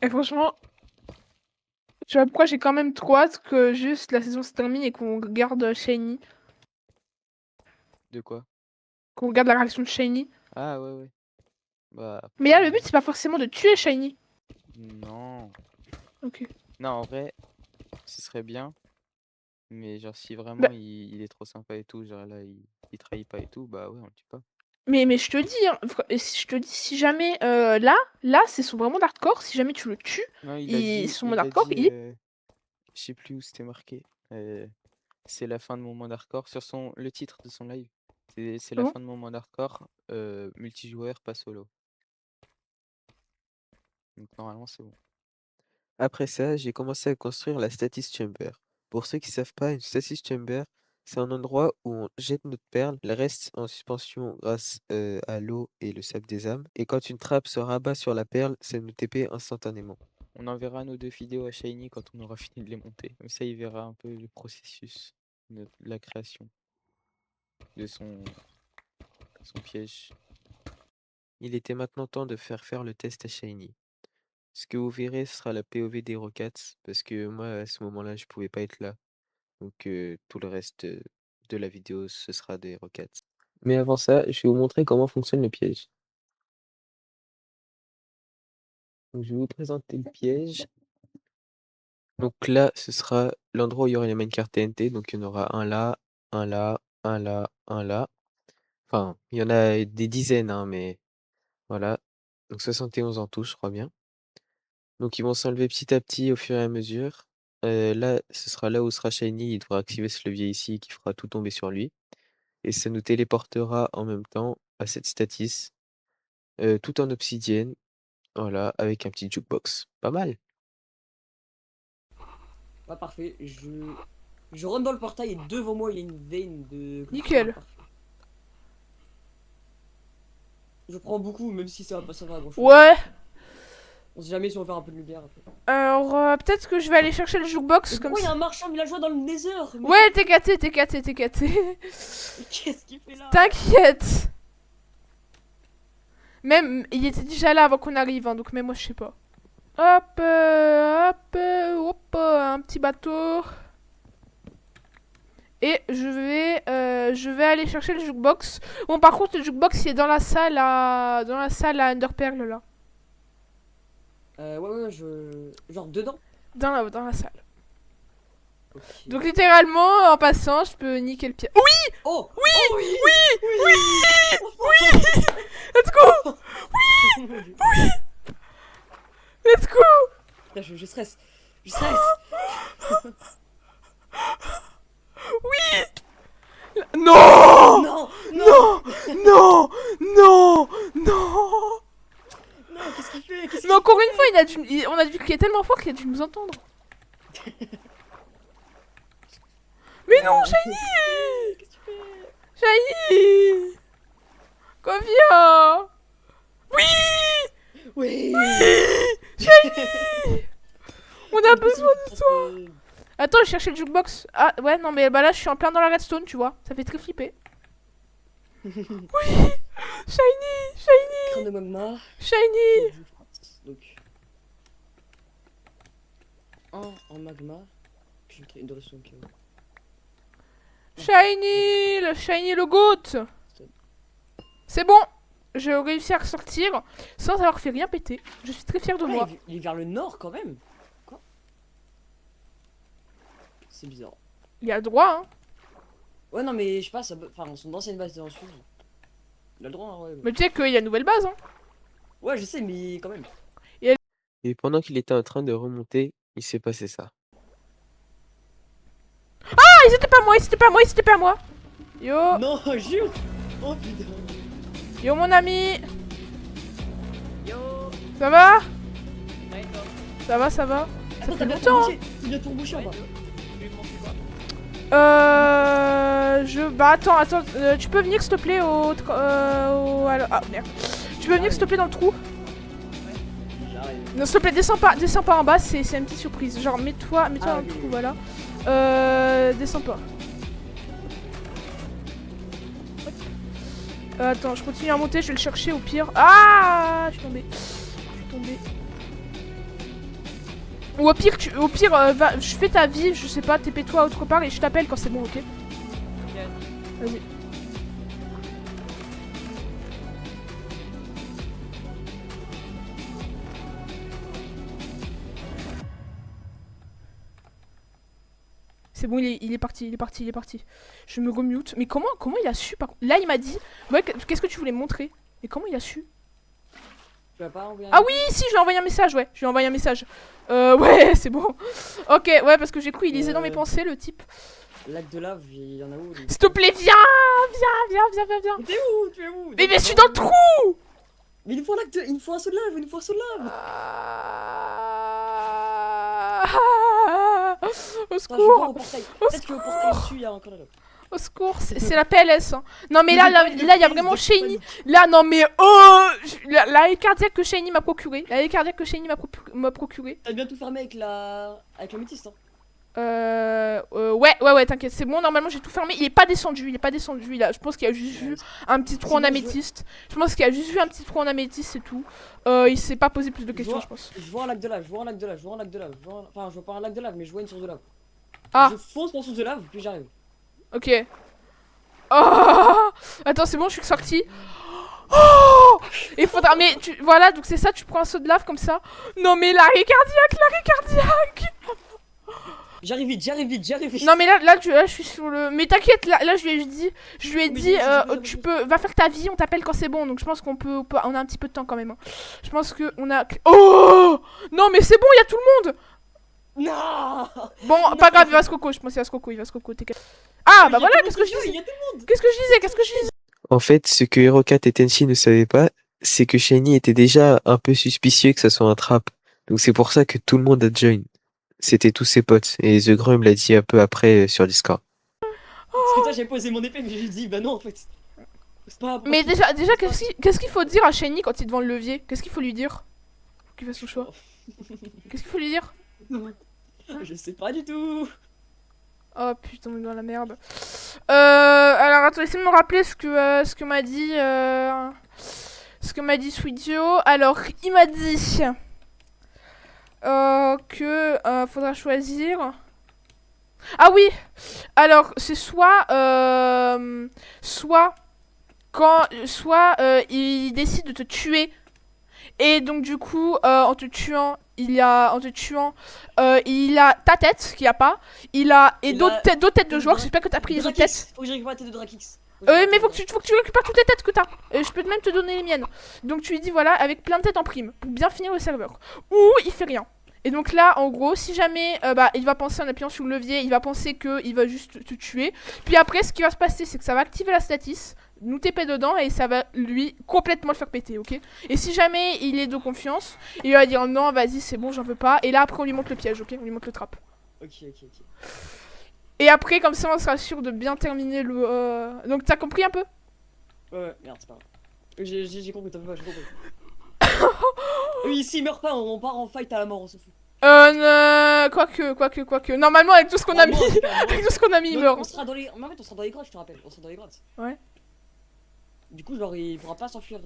Speaker 2: Et franchement, tu vois pourquoi j'ai quand même trop hâte que juste la saison se termine et qu'on regarde Shiny.
Speaker 1: De quoi?
Speaker 2: Qu'on regarde la réaction de Shiny.
Speaker 1: Ah, ouais, ouais. Bah,
Speaker 2: Mais là,
Speaker 1: après,
Speaker 2: le but, c'est pas forcément de tuer Shiny.
Speaker 1: non.
Speaker 2: Ok.
Speaker 1: Non, en vrai, ce serait bien. Mais genre, si
Speaker 2: Bah,
Speaker 1: vraiment il est trop sympa et tout, genre là, il trahit pas et tout, bah ouais, on le tue pas.
Speaker 2: mais je te dis, hein, et si je te dis, si jamais là, c'est son vrai mode hardcore. Si jamais tu le tues,
Speaker 1: Non,
Speaker 2: son mode
Speaker 1: il a
Speaker 2: hardcore,
Speaker 1: dit,
Speaker 2: il est.
Speaker 1: je sais plus où c'était marqué. euh, c'est la fin de mon mode hardcore sur le titre de son live. C'est la
Speaker 2: Bon.
Speaker 1: fin de mon mode hardcore, multijoueur, pas solo. Donc normalement, c'est bon. Après ça, j'ai commencé à construire la Stasis Chamber. Pour ceux qui savent pas, une Stasis Chamber, c'est un endroit où on jette notre perle, elle reste en suspension grâce à l'eau et le sable des âmes. Et quand une trappe se rabat sur la perle, ça nous TP instantanément. On enverra nos 2 vidéos à Shiny quand on aura fini de les monter. Comme ça, il verra un peu le processus de la création de son piège. Il était maintenant temps de faire le test à Shiny. Ce que vous verrez, ce sera la POV des Rocats, parce que moi, à ce moment-là, je pouvais pas être là. Donc, tout le reste de la vidéo, ce sera des Rocats. Mais avant ça, je vais vous montrer comment fonctionne le piège. Donc, je vais vous présenter le piège. Donc là, ce sera l'endroit où il y aura les minecarts TNT. Donc, il y en aura un là, un là, un là, un là. Enfin, il y en a des dizaines, hein, mais voilà. Donc 71 en tout, je crois bien. Donc ils vont s'enlever petit à petit au fur et à mesure. Là, ce sera là où sera Shiny, il devra activer ce levier ici qui fera tout tomber sur lui. Et ça nous téléportera en même temps à cette statis, tout en obsidienne, voilà, avec un petit jukebox. Pas mal.
Speaker 3: Pas parfait. Je rentre dans le portail et devant moi il y a une veine de cobblestone.
Speaker 2: Nickel.
Speaker 3: Parfait. Je prends beaucoup, même si ça va pas servir à grand chose.
Speaker 2: Ouais.
Speaker 3: On sait jamais si on va faire un peu de lumière après.
Speaker 2: Alors, peut-être que je vais aller chercher le
Speaker 3: Mais
Speaker 2: jukebox comme
Speaker 3: pourquoi il y a
Speaker 2: ça.
Speaker 3: un marchand villageois dans le Nether? Mais
Speaker 2: Ouais, t'es gâté, t'es gâté, t'es gâté.
Speaker 3: qu'est-ce qu'il fait là?
Speaker 2: T'inquiète. Même, il était déjà là avant qu'on arrive, hein, donc même moi, je sais pas. Hop, hop, un petit bateau. Et je vais aller chercher le jukebox. Bon, par contre, le jukebox, il est dans la salle à Underpearl, là.
Speaker 3: Ouais, genre dedans?
Speaker 2: Dans la salle.
Speaker 3: Ok.
Speaker 2: Donc, littéralement, en passant, je peux niquer le pied. Oui!
Speaker 3: Oh!
Speaker 2: Oui!
Speaker 3: Oh oui!
Speaker 2: Oui!
Speaker 3: Oui!
Speaker 2: Oui! Let's go!
Speaker 3: Mon Dieu.
Speaker 2: Let's go!
Speaker 3: Là, je stresse. Je stresse!
Speaker 2: Non!
Speaker 3: Non!
Speaker 2: Non! Non! Non! Non!
Speaker 3: Non, qu'est-ce qu'il fait? Qu'est-ce
Speaker 2: Mais
Speaker 3: qu'il
Speaker 2: encore une
Speaker 3: fait?
Speaker 2: fois, on a dû crier tellement fort qu'il a dû nous entendre. Mais non, Shiny!
Speaker 3: Qu'est-ce que tu fais?
Speaker 2: Shiny! Reviens! Oui!
Speaker 3: Oui!
Speaker 2: Shiny! On a besoin de toi!
Speaker 3: toi!
Speaker 2: Attends, je cherchais le jukebox. Ah ouais, non, mais bah là, je suis en plein dans la redstone, tu vois. Ça fait très flipper. Oui! Shiny! Shiny!
Speaker 3: Crâne de magma.
Speaker 2: Shiny!
Speaker 3: Donc. Un en magma. Puis je mettrai une de redstone qui va.
Speaker 2: Shiny! Le Shiny, le GOAT! C'est bon! J'ai réussi à ressortir sans avoir fait rien péter. Je suis très fière de moi.
Speaker 3: Il est vers le nord quand même. Quoi? C'est bizarre.
Speaker 2: Il a le droit, hein.
Speaker 3: Ouais, non, mais je sais pas, enfin, son ancienne base est dans le sud. Il a le droit, hein, ouais.
Speaker 2: Mais tu sais qu'il y a une nouvelle base, hein.
Speaker 3: Ouais, je sais, mais quand même.
Speaker 1: Et pendant qu'il était en train de remonter, il s'est passé ça.
Speaker 2: Ah, ils étaient pas moi, ils étaient pas moi, ils étaient pas moi. Yo,
Speaker 3: Non, jure. Oh putain.
Speaker 2: yo mon ami.
Speaker 3: Yo.
Speaker 2: Ça va?
Speaker 3: Ouais, toi.
Speaker 2: Ça va, ça va.
Speaker 3: Attends,
Speaker 2: fait
Speaker 3: t'as bien
Speaker 2: longtemps,
Speaker 3: ton bientôt embauché en bas.
Speaker 2: Bah attends, tu peux venir s'il te plaît Ah merde. Tu peux venir s'il te plaît dans le trou?
Speaker 3: J'arrive.
Speaker 2: Non, s'il te plaît, descends pas en bas, c'est une petite surprise. Genre, mets-toi dans le
Speaker 3: oui,
Speaker 2: trou,
Speaker 3: oui.
Speaker 2: voilà. Descends pas. Attends, je continue à monter, je vais le chercher au pire. Ah, je suis tombée. Ou au pire, je fais ta vie, je sais pas, TP-toi autre part et je t'appelle quand c'est bon, ok? Vas-y. C'est bon, il est parti. Je me remute. Mais comment il a su par contre? Là, il m'a dit, ouais, qu'est-ce que tu voulais me montrer? Mais comment il a su?
Speaker 3: Tu vas pas envoyer un
Speaker 2: Ah
Speaker 3: message?
Speaker 2: oui, si, je lui ai envoyé un message, ouais. Je lui ai envoyé un message. Ouais, c'est bon. Ok, ouais, parce que j'ai cru, il lisait dans mes pensées, le type.
Speaker 3: Lac de lave, il y en a où?
Speaker 2: S'il te plaît, viens.
Speaker 3: Mais t'es où? Tu es où?
Speaker 2: Mais je suis dans le trou.
Speaker 3: Mais il nous faut il nous faut un saut de lave, il nous faut un saut de lave.
Speaker 2: Ah, au
Speaker 3: Attends, je vais
Speaker 2: secours.
Speaker 3: voir au portail. Peut-être qu'au portail dessus, il y a encore la lave.
Speaker 2: Au secours, c'est la PLS. Hein. Non mais là, il y a vraiment Shiny. Là, non mais oh, l'arrêt cardiaque que Shiny m'a procuré. M'a procuré.
Speaker 3: T'as bien tout fermé avec la métiste, hein.
Speaker 2: Ouais, t'inquiète, c'est bon. Normalement, j'ai tout fermé. Il est pas descendu. Là, je pense qu'il a juste vu un petit trou en améthyste. C'est tout. Il s'est pas posé plus de questions, je pense.
Speaker 3: Je vois un lac de lave. Enfin, je vois pas un lac de lave, mais je vois une source de lave.
Speaker 2: Ah.
Speaker 3: Je fonce dans la source de lave, puis j'arrive.
Speaker 2: Ok. Oh, attends, c'est bon, je suis sortie. Oh, il faudra. Mais voilà, donc c'est ça. Tu prends un saut de lave comme ça. Non mais l'arrêt cardiaque.
Speaker 3: J'arrive vite.
Speaker 2: Non mais là, je suis sur le. Mais t'inquiète, là je lui ai dit, tu peux, va faire ta vie, on t'appelle quand c'est bon. Donc je pense on a un petit peu de temps quand même. Hein. Je pense que on a. Oh non mais c'est bon, il y a tout le monde.
Speaker 3: Non.
Speaker 2: Bon,
Speaker 3: Non.
Speaker 2: pas grave, il va se coco. Je pense qu'il va se coco. Ah bah voilà, qu'est-ce que je disais? Qu'est-ce que je disais?
Speaker 1: En fait, ce que Hirokat et Tenshi ne savaient pas, c'est que Shiny était déjà un peu suspicieux que ça soit un trap. Donc c'est pour ça que tout le monde a join. C'était tous ses potes. Et The Grum l'a dit un peu après sur Discord.
Speaker 3: Parce que toi, j'ai posé mon épée, mais j'ai dit, bah non, en fait. C'est pas.
Speaker 2: Mais déjà, qu'est-ce qu'il faut dire à Shiny quand il est devant le levier? Qu'est-ce qu'il faut lui dire? Pour qu'il fasse son choix. Qu'est-ce qu'il faut lui dire?
Speaker 3: Je sais pas du tout.
Speaker 2: Oh putain, on est dans la merde. Alors attends, essayez de me rappeler ce que m'a dit Sweetio. Alors, il m'a dit que faudra choisir. Ah oui. Alors, c'est soit il décide de te tuer. Et donc du coup, en te tuant, il a ta tête qu'il a pas. Il a d'autres têtes de joueurs. J'espère que t'as pris les autres têtes.
Speaker 3: Faut que je récupère la tête de Drakix.
Speaker 2: Mais faut que tu récupères toutes les têtes que t'as. Je peux même te donner les miennes. Donc tu lui dis voilà, avec plein de têtes en prime pour bien finir le serveur. Ou il fait rien. Et donc là, en gros, si jamais il va penser en appuyant sur le levier, il va penser qu'il va juste te tuer. Puis après, ce qui va se passer, c'est que ça va activer la statis, nous TP dedans et ça va lui complètement le faire péter, ok? Et si jamais il est de confiance, il va dire non, vas-y, c'est bon, j'en veux pas. Et là, après, on lui montre le piège, ok? On lui montre le trap.
Speaker 3: Ok.
Speaker 2: Et après, comme ça, on sera sûr de bien terminer le. Donc, t'as compris un peu?
Speaker 3: Ouais, merde, c'est pas grave. J'ai compris, t'as pas, j'ai compris. Oui, s'il meurt pas, on part en fight à la mort, on s'en fout.
Speaker 2: Quoique. Normalement, avec tout ce qu'on a mis, il meurt.
Speaker 3: On sera dans les. Mais en fait, on sera dans les grottes, je te rappelle. On sera dans les grottes.
Speaker 2: Ouais.
Speaker 3: Du coup, genre, il pourra pas s'enfuir.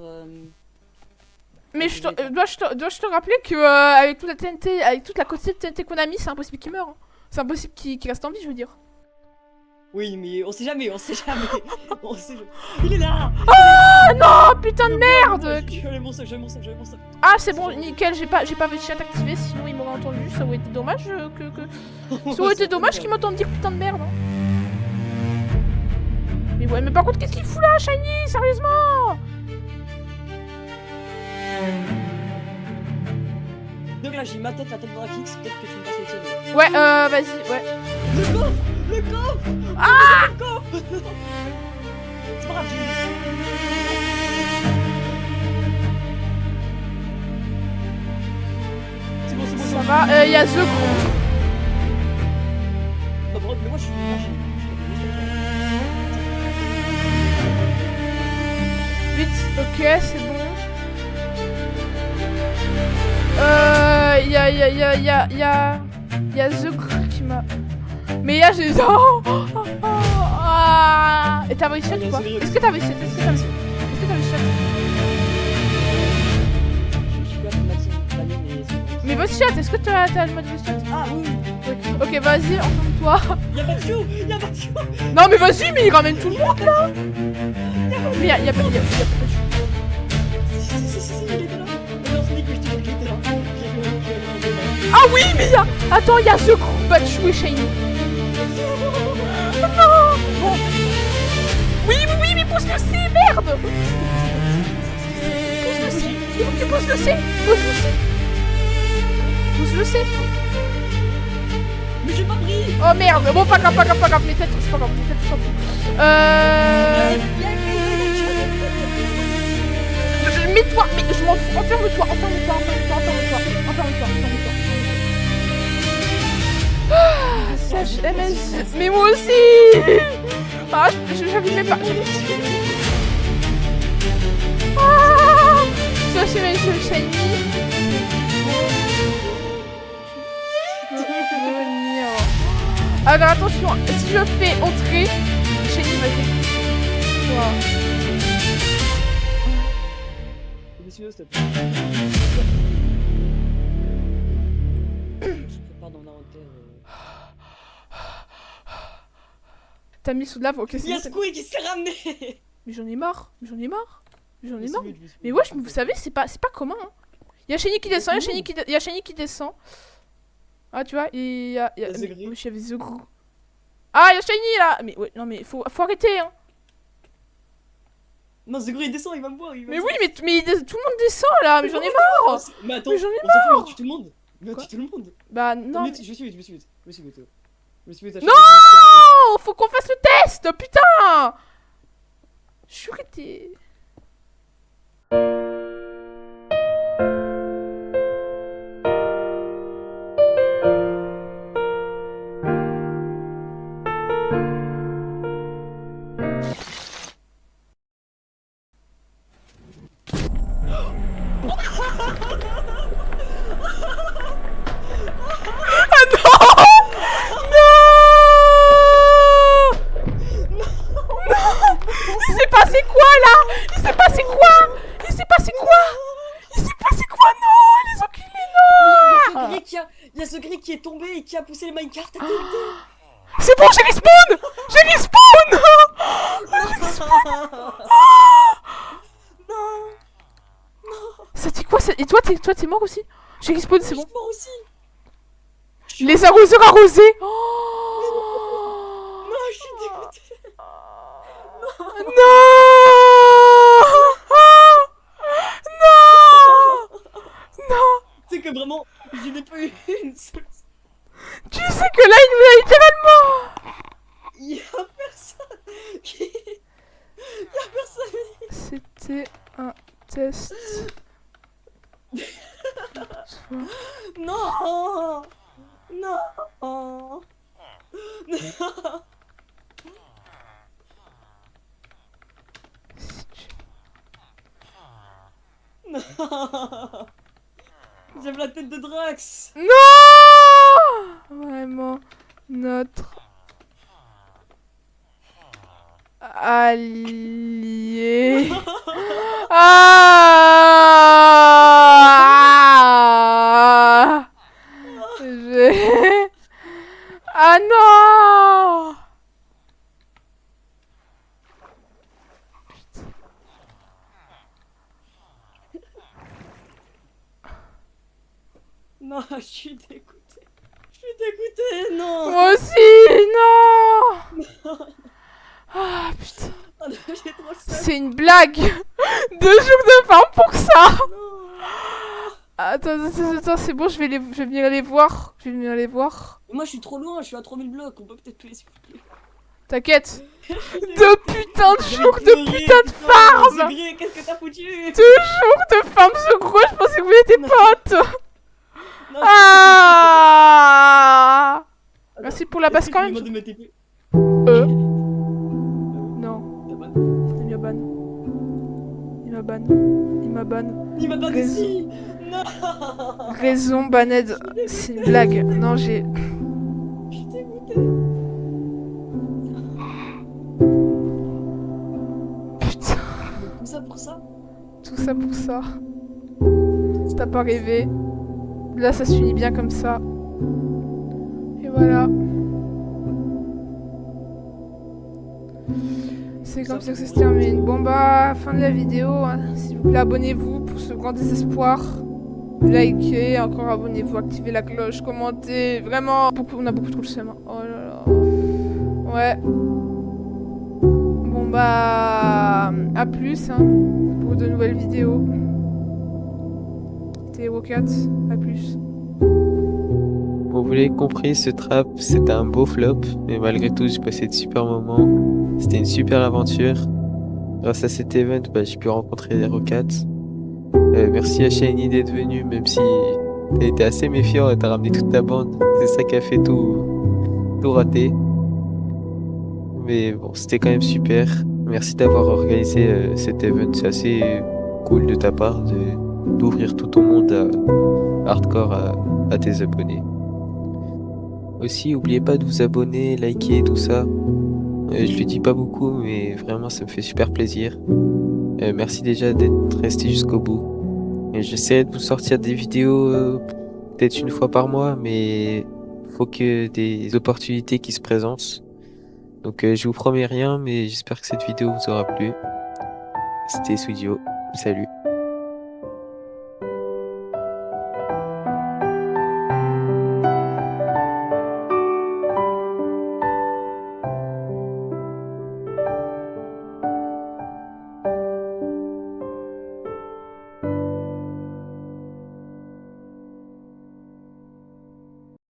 Speaker 2: Mais dois-je te rappeler que avec toute la TNT, avec toute la quantité de TNT qu'on a mis, c'est impossible qu'il meure. Hein. C'est impossible qu'il reste en vie, je veux dire.
Speaker 3: Oui, mais on sait jamais. Il est là.
Speaker 2: Ah non, putain de merde.
Speaker 3: Je vais mon sac.
Speaker 2: Ah, c'est bon, nickel, j'ai pas fait de chat activé, sinon il m'aurait entendu, ça aurait été dommage Ça aurait été dommage qu'il m'entende dire putain de merde. Hein. Mais ouais, mais par contre, qu'est-ce qu'il fout là, Shiny? Sérieusement?
Speaker 3: Donc là, j'ai ma tête, la tête de Drakix, peut-être que tu me passes le tienne.
Speaker 2: Ouais, vas-y, ouais.
Speaker 3: Le coffre! Le coffre! Ah! Le coffre! C'est pas grave, j'ai C'est bon,
Speaker 2: Ça va, y a The Gros.
Speaker 3: Non, mais moi, je suis...
Speaker 2: Vite, ok, c'est bon. Y a The Gros qui m'a... Mais là, j'ai... Oh, oh, oh, ah. Et t'as réussi ou pas? Est-ce que t'as réussi? Est-ce que t'as réussi? Mais voice chat, est-ce que t'as le mode voice chat?
Speaker 3: Ah oui!
Speaker 2: Ok, vas-y, enferme-toi.
Speaker 3: Y'a pas de chou! Y'a pas de chou!
Speaker 2: Non, mais vas-y, mais il ramène tout le monde là! Mais y'a pas de chou.
Speaker 3: Si, il était là! Non, c'est dit que je t'ai dit qu'il était là!
Speaker 2: Ah oui, mais y'a... Attends, y'a The Gros, Batchou et Shiny. Non! Bon. Oui, mais pousse le C, merde! Pousse le C! Pousse le C! Pousse le C! Pousse le C!
Speaker 3: Mais j'ai pas pris!
Speaker 2: Oh merde! Bon, pas grave, mais peut-être, c'est pas grave, peut-être, s'en fout. Mets-toi, mais je m'en fous, enferme-toi. CHMS, mais moi aussi! Ah, j'arrive même pas. Ah! CHMS, Shiny. Alors attention, si je fais entrer, Shiny va faire.
Speaker 3: Messieurs, s'il te plaît. Je prépare dans l'inventaire.
Speaker 2: T'as mis sous de lave, ok, c'est
Speaker 3: Y'a
Speaker 2: bon.
Speaker 3: Squeak qui s'est ramené!
Speaker 2: Mais j'en ai marre. Mais wesh, vous savez, c'est pas commun. Hein. Y'a Shiny qui descend, y'a Shiny qui descend. Ah, tu vois, et y'a wesh, y'avait The Gros. Ah, y'a Shiny là! Mais ouais, non, mais faut arrêter, hein.
Speaker 3: Non, The Gros il descend, il va me voir.
Speaker 2: Mais oui, mais tout le monde descend là, mais j'en ai marre!
Speaker 3: Mais attends,
Speaker 2: Mais j'en ai
Speaker 3: on s'en fout, mais on tue tout le monde! Mais on tue tout le monde!
Speaker 2: Bah non.
Speaker 3: Je me suis vite.
Speaker 2: Non! Faut qu'on fasse le test! Putain! Je suis arrêté.
Speaker 3: Y'a ce gris qui est tombé et qui a poussé les minecarts à côté.
Speaker 2: C'est bon, j'ai respawn!
Speaker 3: Non.
Speaker 2: Ça dit quoi ça... Et toi t'es mort aussi? J'ai respawn, c'est bon.
Speaker 3: Je suis mort aussi.
Speaker 2: Les arroseurs arrosés.
Speaker 3: Non, je suis dégoûté.
Speaker 2: Non.
Speaker 3: Tu sais que vraiment, je n'ai pas eu une seule.
Speaker 2: Tu sais que là, il nous a littéralement...
Speaker 3: Il y a personne qui... Il y a personne.
Speaker 2: C'était un test.
Speaker 3: Non. Non. Non. J'aime la tête de Drax.
Speaker 2: Non. Vraiment, notre allié. Ah. Ah non.
Speaker 3: Non, je suis dégoûté. Non.
Speaker 2: Moi aussi, non. Ah putain.
Speaker 3: J'ai trop le seum.
Speaker 2: C'est une blague. 2 jours de farm pour ça.
Speaker 3: Non.
Speaker 2: Attends, c'est bon, je vais venir les voir. Je vais venir les voir.
Speaker 3: Mais moi, je suis trop loin, je suis à 3000 blocs. On peut peut-être tuer, s'il vous plaît.
Speaker 2: T'inquiète. 2 putains de jours de
Speaker 3: Pleurer,
Speaker 2: putain de farm.
Speaker 3: Segré, qu'est-ce que t'as foutu?
Speaker 2: 2 jours de farm ce gros, je pensais que vous étiez potes.
Speaker 3: Non,
Speaker 2: Ah. Merci pour la
Speaker 3: est-ce
Speaker 2: passe
Speaker 3: que
Speaker 2: quand
Speaker 3: tu
Speaker 2: même.
Speaker 3: me demandes de me TP?
Speaker 2: Non,
Speaker 3: T'as ban?
Speaker 2: il m'a ban. Il m'a ban. Il m'a ban.
Speaker 3: Il m'a ban
Speaker 2: Raison.
Speaker 3: aussi. Non.
Speaker 2: Raison, Baned. C'est une blague. Non, j'ai.
Speaker 3: Je suis dégoûté.
Speaker 2: Putain,
Speaker 3: Tout ça pour ça?
Speaker 2: tout ça pour ça. T'as pas rêvé. Là, ça se finit bien comme ça. Et voilà. C'est comme ça que ça se termine. Bon bah, fin de la vidéo. Hein. S'il vous plaît, abonnez-vous pour ce grand désespoir. Likez, encore abonnez-vous, activez la cloche, commentez. Vraiment, on a beaucoup trop le seum. Hein. Oh là là. Ouais. Bon bah, à plus hein, pour de nouvelles vidéos. C'était Wokat, à plus.
Speaker 1: Bon, vous l'avez compris, ce trap, c'était un beau flop, mais malgré tout, j'ai passé de super moments. C'était une super aventure. Grâce à cet event, j'ai pu rencontrer les Rocats. Merci à Shiny d'être venu, même si t'as été assez méfiant et t'as ramené toute ta bande. C'est ça qui a fait tout rater. Mais bon, c'était quand même super. Merci d'avoir organisé cet event. C'est assez cool de ta part d'ouvrir tout ton monde hardcore à tes abonnés. Aussi, n'oubliez pas de vous abonner, liker, tout ça. Je le dis pas beaucoup, mais vraiment, ça me fait super plaisir. Merci déjà d'être resté jusqu'au bout. Et j'essaierai de vous sortir des vidéos peut-être une fois par mois, mais faut que des opportunités qui se présentent. Donc je vous promets rien, mais j'espère que cette vidéo vous aura plu. C'était Studio. Salut.